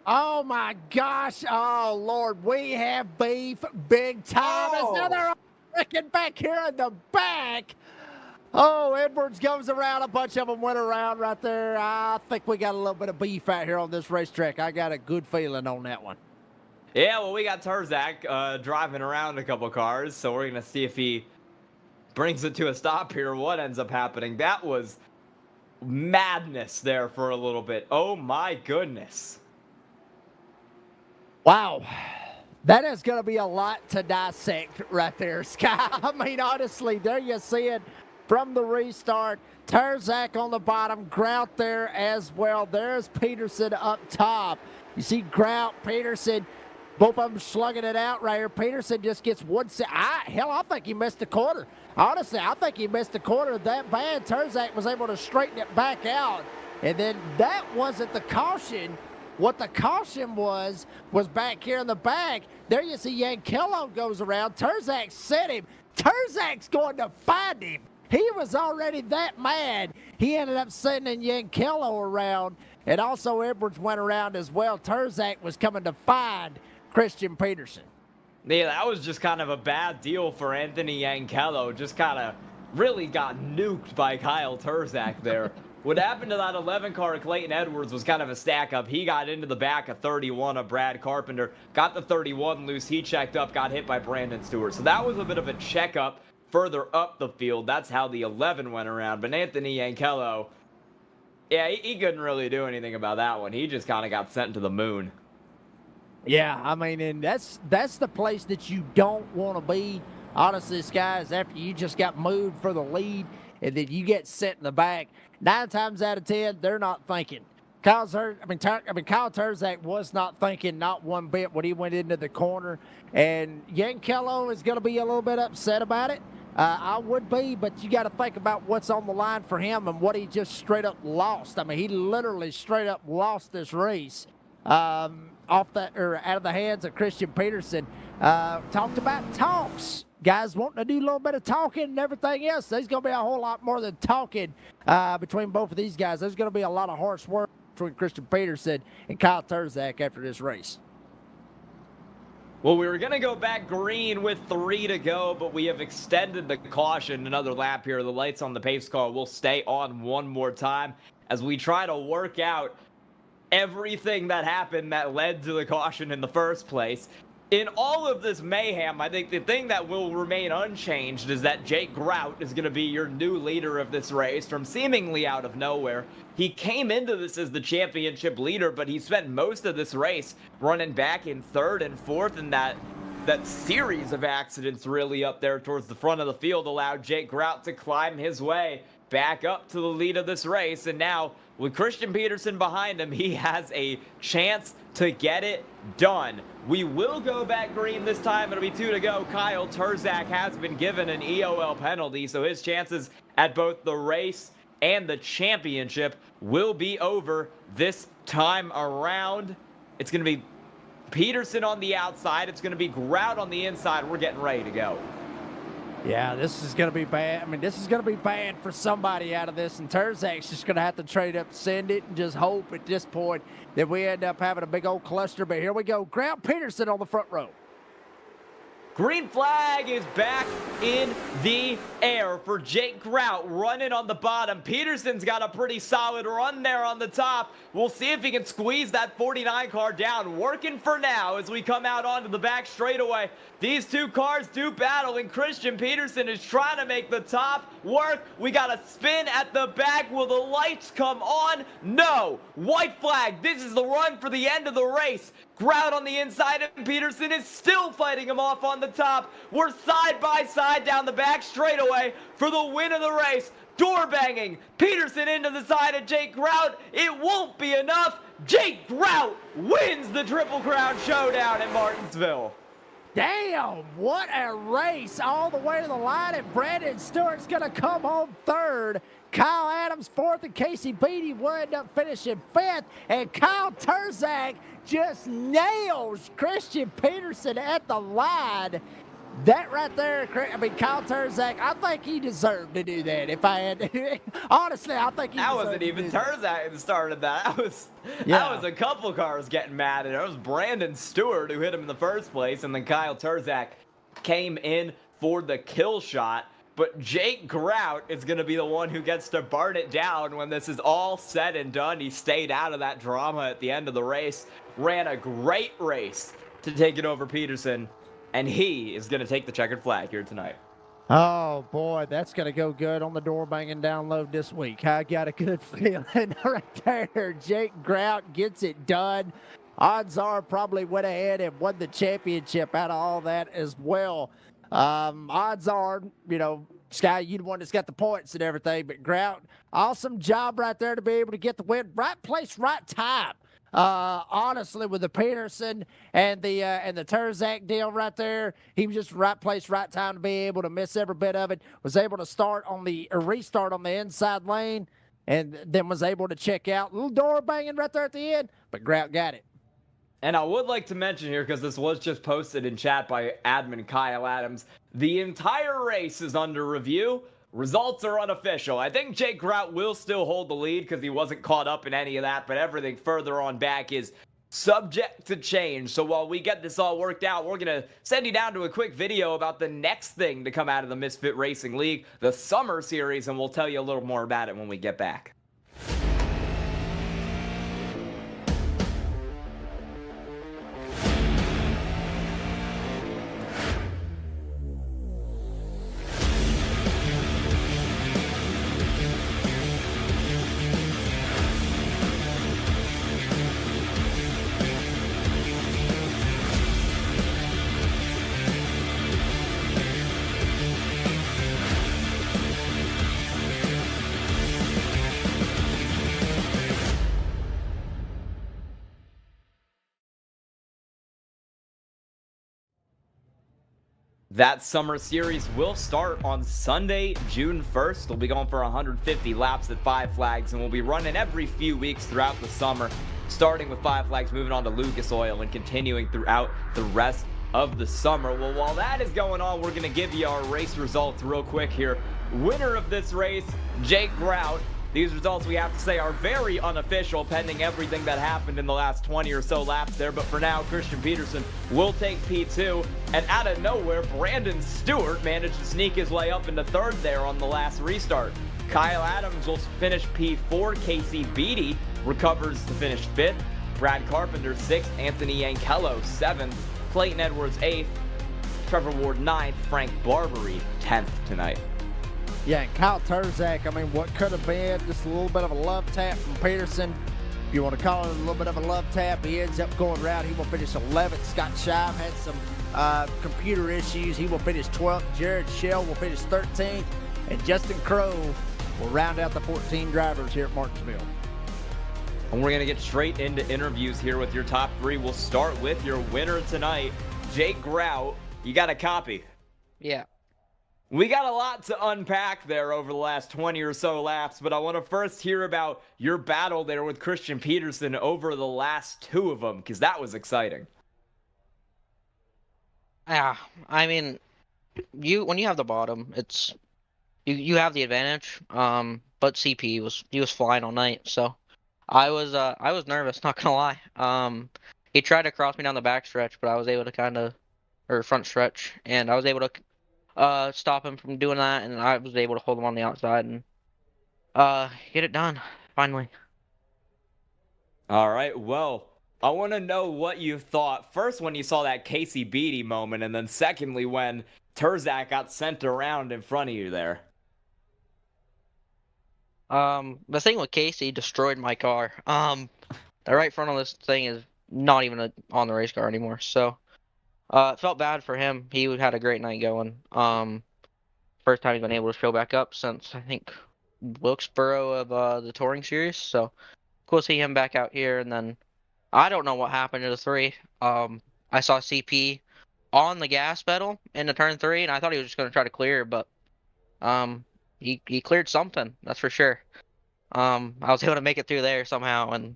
Oh my gosh. Oh Lord, we have beef big time. Oh. Now they're all freaking back here in the back. Oh, Edwards goes around. A bunch of them went around right there. I think we got a little bit of beef out here on this racetrack. I got a good feeling on that one. Yeah, well, we got Terzak driving around a couple cars, so we're going to see if he brings it to a stop here. What ends up happening? That was madness there for a little bit. Oh, my goodness. Wow. That is going to be a lot to dissect right there, Sky. I mean, honestly, there you see it. From the restart, Terzak on the bottom, Grout there as well. There's Peterson up top. You see Grout, Peterson, both of them slugging it out right here. Peterson just gets one set. Hell, I think he missed a quarter. Honestly, I think he missed a quarter that bad. Terzak was able to straighten it back out. And then that wasn't the caution. What the caution was back here in the back. There you see Yankello goes around. Terzak set him. Terzak's going to find him. He was already that mad. He ended up sending Yankello around, and also Edwards went around as well. Terzak was coming to find Christian Peterson. Yeah, that was just kind of a bad deal for Anthony Yankello. Just kind of really got nuked by Kyle Terzak there. What happened to that 11 car, Clayton Edwards, was kind of a stack up. He got into the back of 31 of Brad Carpenter, got the 31 loose. He checked up, got hit by Brandon Stewart. So that was a bit of a checkup further up the field. That's how the 11 went around. But Anthony Yankello, yeah, he couldn't really do anything about that one. He just kind of got sent to the moon. Yeah, I mean, and that's the place that you don't want to be. Honestly, guys, after you just got moved for the lead and then you get set in the back, 9 times out of 10, they're not thinking. Kyle Terzak was not thinking not one bit when he went into the corner, and Yankello is going to be a little bit upset about it. I would be, but you got to think about what's on the line for him and what he just straight up lost. I mean, he literally straight up lost this race out of the hands of Christian Peterson. Talked about talks. Guys wanting to do a little bit of talking and everything else. There's going to be a whole lot more than talking between both of these guys. There's going to be a lot of harsh work between Christian Peterson and Kyle Terzak after this race. Well, we were going to go back green with 3 to go, but we have extended the caution another lap here. The lights on the pace car will stay on one more time as we try to work out everything that happened that led to the caution in the first place. In all of this mayhem, I think the thing that will remain unchanged is that Jake Grout is going to be your new leader of this race from seemingly out of nowhere. He came into this as the championship leader, but he spent most of this race running back in 3rd and 4th, and that series of accidents really up there towards the front of the field allowed Jake Grout to climb his way back up to the lead of this race. And now, with Christian Peterson behind him, he has a chance to get it done. We will go back green this time. It'll be 2 to go. Kyle Terzak has been given an EOL penalty, so his chances at both the race and the championship will be over this time around. It's going to be Peterson on the outside. It's going to be Grout on the inside. We're getting ready to go. Yeah, this is going to be bad. I mean, this is going to be bad for somebody out of this, and Terzak's just going to have to trade up, send it, and just hope at this point that we end up having a big old cluster. But here we go. Grout Peterson on the front row. Green flag is back in the air for Jake Grout running on the bottom. Peterson's got a pretty solid run there on the top. We'll see if he can squeeze that 49 car down. Working for now as we come out onto the back straightaway. These two cars do battle, and Christian Peterson is trying to make the top work. We got a spin at the back. Will the lights come on? No. White flag. This is the run for the end of the race. Grout on the inside, and Peterson is still fighting him off on the top. We're side by side down the back straightaway for the win of the race. Door banging. Peterson into the side of Jake Grout. It won't be enough. Jake Grout wins the Triple Crown Showdown in Martinsville. Damn, what a race all the way to the line, and Brandon Stewart's going to come home 3rd. Kyle Adams 4th, and Casey Beatty will end up finishing 5th, and Kyle Terzak just nails Christian Peterson at the line. That right there, I mean, Kyle Terzak, I think he deserved to do that. If I had to, honestly, I think he that deserved wasn't to even do that. Terzak that started that. That Yeah. was a couple cars getting mad at it. It was Brandon Stewart who hit him in the first place, and then Kyle Terzak came in for the kill shot. But Jake Grout is going to be the one who gets to burn it down when this is all said and done. He stayed out of that drama at the end of the race, ran a great race to take it over Peterson, and he is going to take the checkered flag here tonight. Oh, boy, that's going to go good on the door banging download this week. I got a good feeling right there. Jake Grout gets it done. Odds are probably went ahead and won the championship out of all that as well. Odds are, you know, Sky, you the one that's got the points and everything, but Grout, awesome job right there to be able to get the win. Right place, right time. Honestly, with the Peterson and the Terzak deal right there, he was just right place, right time to be able to miss every bit of it. Was able to restart on the inside lane, and then was able to check out. Little door banging right there at the end, but Grout got it. And I would like to mention here, because this was just posted in chat by admin Kyle Adams, the entire race is under review. Results are unofficial. I think Jake Grout will still hold the lead because he wasn't caught up in any of that, but everything further on back is subject to change. So while we get this all worked out, we're going to send you down to a quick video about the next thing to come out of the Misfit Racing League, the Summer Series, and we'll tell you a little more about it when we get back. That summer series will start on Sunday, June 1st. They'll be going for 150 laps at Five Flags, and we'll be running every few weeks throughout the summer, starting with Five Flags, moving on to Lucas Oil, and continuing throughout the rest of the summer. Well, while that is going on, we're going to give you our race results real quick here. Winner of this race, Jake Grout. These results, we have to say, are very unofficial, pending everything that happened in the last 20 or so laps there. But for now, Christian Peterson will take P2. And out of nowhere, Brandon Stewart managed to sneak his way up into third there on the last restart. Kyle Adams will finish P4. Casey Beatty recovers to finish 5th. Brad Carpenter 6th. Anthony Yankello 7th. Clayton Edwards 8th. Trevor Ward 9th. Frank Barbary 10th tonight. Yeah, and Kyle Terzak, I mean, what could have been just a little bit of a love tap from Peterson. If you want to call it a little bit of a love tap, he ends up going around. He will finish 11th. Scott Shive had some computer issues. He will finish 12th. Jared Shell will finish 13th. And Justin Crow will round out the 14 drivers here at Martinsville. And we're going to get straight into interviews here with your top three. We'll start with your winner tonight, Jake Grout. You got a copy? Yeah. We got a lot to unpack there over the last 20 or so laps, but I want to first hear about your battle there with Christian Peterson over the last two of them, because that was exciting. Yeah, I mean, when you have the bottom, it's you have the advantage. But CP was flying all night, so I was nervous, not gonna lie. He tried to cross me down the back stretch, but I was able to or front stretch, and I was able to stop him from doing that, and I was able to hold him on the outside and get it done finally. All right, well, I want to know what you thought first when you saw that Casey Beatty moment, and then secondly when Terzak got sent around in front of you there. The thing with Casey destroyed my car. The right front of this thing is not even on the race car anymore, so it felt bad for him. He had a great night going. First time he's been able to show back up since I think Wilkesboro of the touring series. So cool to see him back out here. And then I don't know what happened to the three. I saw CP on the gas pedal in the turn 3, and I thought he was just going to try to clear, but he cleared something, that's for sure. I was able to make it through there somehow, and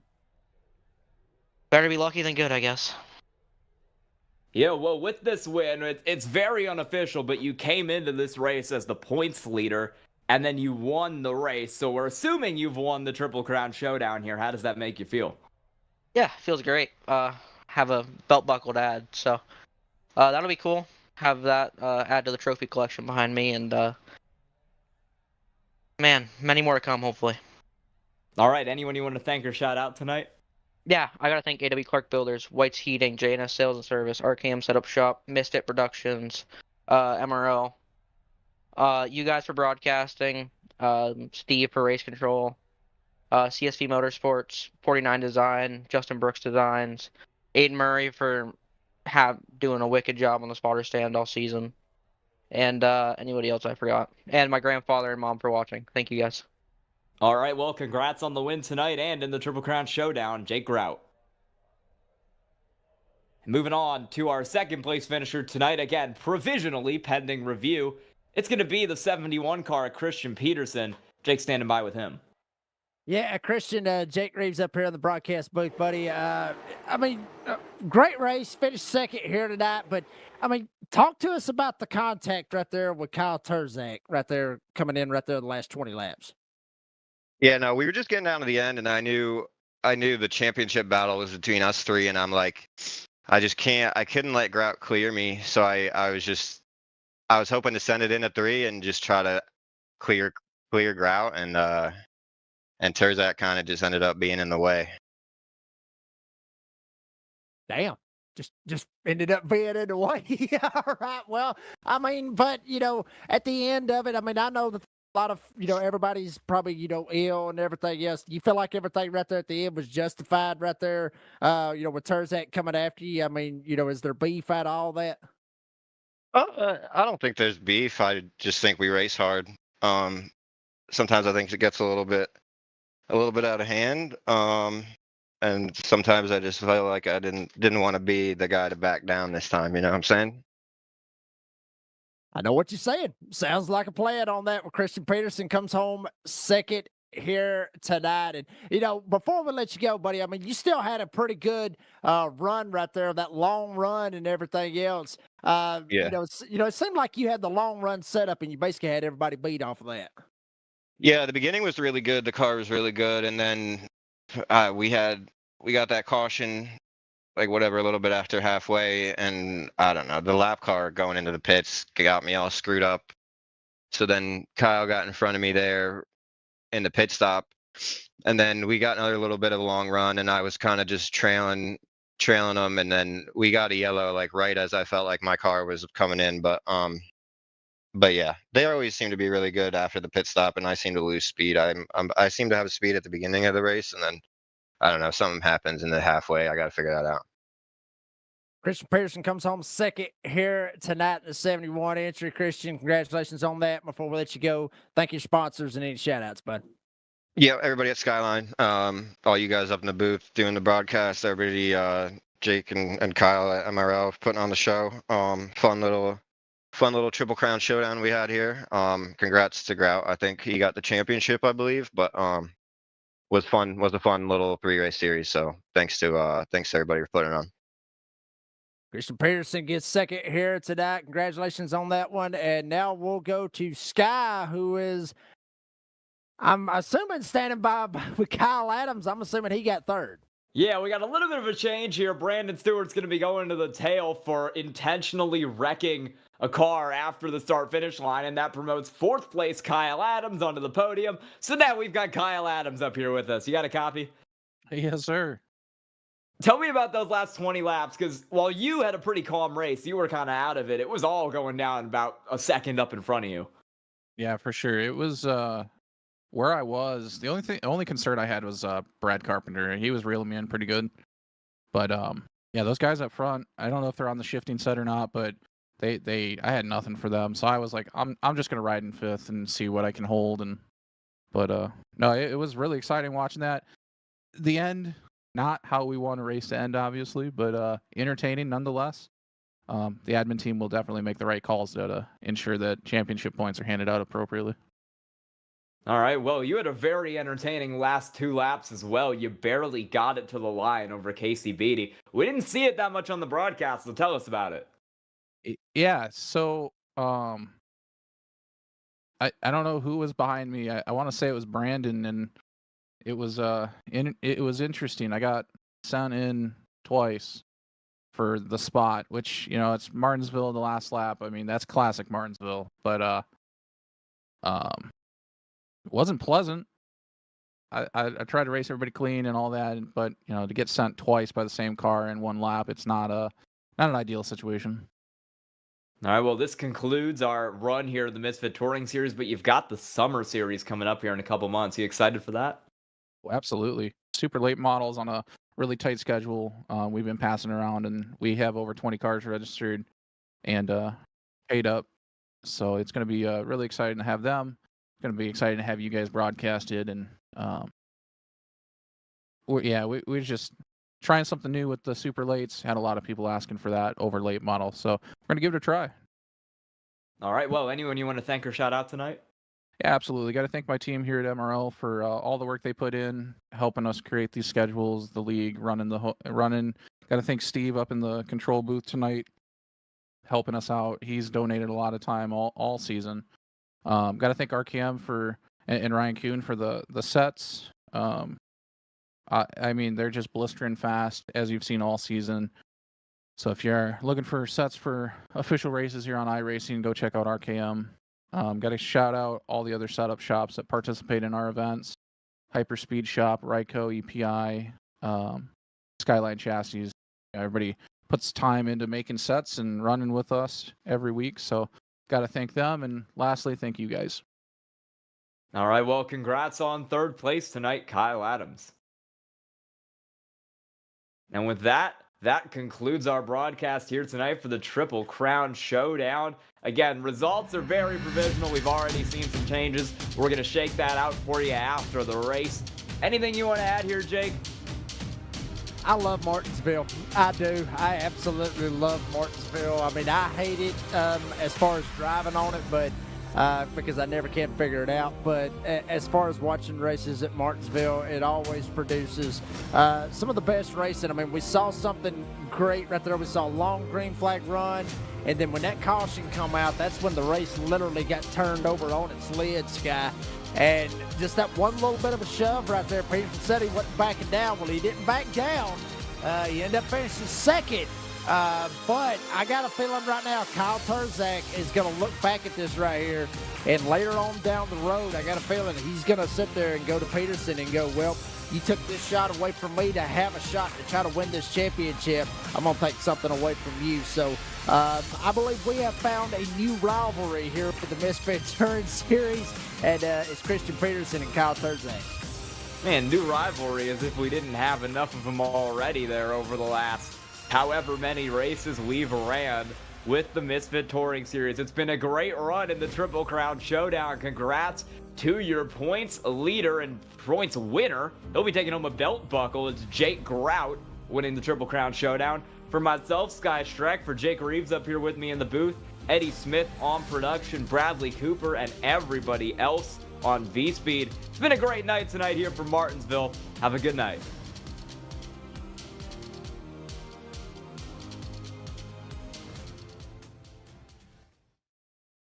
better be lucky than good, I guess. Yeah, well, with this win, it's very unofficial, but you came into this race as the points leader, and then you won the race. So we're assuming you've won the Triple Crown Showdown here. How does that make you feel? Yeah, feels great. Have a belt buckle to add, so that'll be cool. Have that add to the trophy collection behind me, and man, many more to come, hopefully. All right, anyone you want to thank or shout out tonight? Yeah, I gotta thank AW Clark Builders, White's Heating, JNS Sales and Service, RKM Setup Shop, Misfit Productions, MRL, you guys for broadcasting, Steve for race control, CSV Motorsports, 49 Design, Justin Brooks Designs, Aiden Murray for doing a wicked job on the spotter stand all season, and anybody else I forgot, and my grandfather and mom for watching. Thank you guys. All right, well, congrats on the win tonight and in the Triple Crown Showdown, Jake Grout. Moving on to our second place finisher tonight, again, provisionally pending review. It's going to be the 71 car, Christian Peterson. Jake standing by with him. Yeah, Christian, Jake Reeves up here in the broadcast booth, buddy. Great race, finished second here tonight, but, talk to us about the contact right there with Kyle Terzak right there coming in right there the last 20 laps. Yeah, no, we were just getting down to the end, and I knew the championship battle was between us three, and I'm like, I couldn't let Grout clear me, so I was hoping to send it in at 3 and just try to clear Grout, and Terzak kind of just ended up being in the way. Damn. Just ended up being in the way. All right. Well, but at the end of it, I know that a lot of, everybody's probably, ill and everything else. You feel like everything right there at the end was justified right there, with Terzak coming after you? Is there beef out of all that? I don't think there's beef. I just think we race hard. Sometimes I think it gets a little bit out of hand. And sometimes I just felt like I didn't want to be the guy to back down this time. You know what I'm saying? I know what you're saying. Sounds like a plan on that. Well, Christian Peterson comes home second here tonight. And, before we let you go, buddy, I mean, you still had a pretty good run right there, that long run and everything else. Yeah. It seemed like you had the long run set up and you basically had everybody beat off of that. Yeah, the beginning was really good. The car was really good, and then we got that caution, like whatever, a little bit after halfway, and I don't know, the lap car going into the pits got me all screwed up. So then Kyle got in front of me there in the pit stop, and then we got another little bit of a long run, and I was kind of just trailing him, and then we got a yellow like right as I felt like my car was coming in, but yeah, they always seem to be really good after the pit stop, and I seem to lose speed. I seem to have speed at the beginning of the race, and then I don't know, something happens in the halfway. I got to figure that out. Christian Peterson comes home second here tonight in the 71 entry. Christian, congratulations on that. Before we let you go, thank your sponsors and any shout outs, bud. Yeah, everybody at Skyline, all you guys up in the booth doing the broadcast, everybody, Jake and Kyle at MRL putting on the show. Fun little Triple Crown showdown we had here. Congrats to Grout. I think he got the championship, I believe, but was a fun little 3-race series. So thanks to everybody for putting it on. Christian Peterson gets second here tonight. Congratulations on that one. And now we'll go to Sky, who is, I'm assuming, standing by with Kyle Adams. I'm assuming he got third. Yeah, we got a little bit of a change here. Brandon Stewart's going to be going to the tail for intentionally wrecking a car after the start-finish line, and that promotes fourth place Kyle Adams onto the podium. So now we've got Kyle Adams up here with us. You got a copy? Yes, sir. Tell me about those last 20 laps, because while you had a pretty calm race, you were kind of out of it. It was all going down about a second up in front of you. Yeah, for sure. It was where I was. The only concern I had was Brad Carpenter. He was reeling me in pretty good. But yeah, those guys up front, I don't know if they're on the shifting set or not, but I had nothing for them. So I was like, I'm just gonna ride in fifth and see what I can hold. But no, it was really exciting watching that. The end, not how we want a race to end, obviously, but entertaining nonetheless. The admin team will definitely make the right calls to ensure that championship points are handed out appropriately. All right, well, you had a very entertaining last 2 laps as well. You barely got it to the line over Casey Beatty. We didn't see it that much on the broadcast, so tell us about it. Yeah, so I don't know who was behind me. I want to say it was Brandon, and it was interesting. I got sent in twice for the spot, which, it's Martinsville in the last lap. I mean, that's classic Martinsville, but it wasn't pleasant. I tried to race everybody clean and all that, but to get sent twice by the same car in one lap, it's not an ideal situation. All right, well, this concludes our run here of the Misfit Touring Series, but you've got the Summer Series coming up here in a couple months. You excited for that? Well, absolutely. Super late models on a really tight schedule. We've been passing around, and we have over 20 cars registered and paid up. So it's going to be really exciting to have them. It's going to be exciting to have you guys broadcasted. And we're just trying something new with the super lates. Had a lot of people asking for that over late model. So we're going to give it a try. All right. Well, anyone you want to thank or shout out tonight? Yeah, absolutely. Got to thank my team here at MRL for all the work they put in, helping us create these schedules, the league, running. Got to thank Steve up in the control booth tonight, helping us out. He's donated a lot of time all season. Got to thank RKM and Ryan Kuhn for the sets. I mean, they're just blistering fast, as you've seen all season. So if you're looking for sets for official races here on iRacing, go check out RKM. Got to shout out all the other setup shops that participate in our events. Hyperspeed Shop, Ryco, EPI, Skyline Chassis. Everybody puts time into making sets and running with us every week. So got to thank them. And lastly, thank you guys. All right. Well, congrats on third place tonight, Kyle Adams. And with that concludes our broadcast here tonight for the Triple Crown Showdown. Again, results are very provisional. We've already seen some changes. We're going to shake that out for you after the race. Anything you want to add here, Jake? I love Martinsville. I do. I absolutely love Martinsville. I mean, I hate it as far as driving on it, but because I never can figure it out. But as far as watching races at Martinsville, it always produces some of the best racing. I mean, we saw something great right there. We saw a long green flag run. And then when that caution come out, that's when the race literally got turned over on its lid, Sky. And just that one little bit of a shove right there. Peterson said he wasn't backing down. Well, he didn't back down. He ended up finishing second. But I got a feeling right now Kyle Terzak is going to look back at this right here. And later on down the road, I got a feeling he's going to sit there and go to Peterson and go, well, you took this shot away from me to have a shot to try to win this championship. I'm going to take something away from you. So I believe we have found a new rivalry here for the Misfit Touring Series. And it's Christian Peterson and Kyle Terzak. Man, new rivalry as if we didn't have enough of them already there over the last however many races we've ran with the Misfit Touring Series. It's been a great run in the Triple Crown Showdown. Congrats to your points leader and points winner. He'll be taking home a belt buckle. It's Jake Grout winning the Triple Crown Showdown. For myself, Sky Streck, for Jake Reeves up here with me in the booth, Eddie Smith on production, Bradley Cooper, and everybody else on V-Speed. It's been a great night tonight here from Martinsville. Have a good night.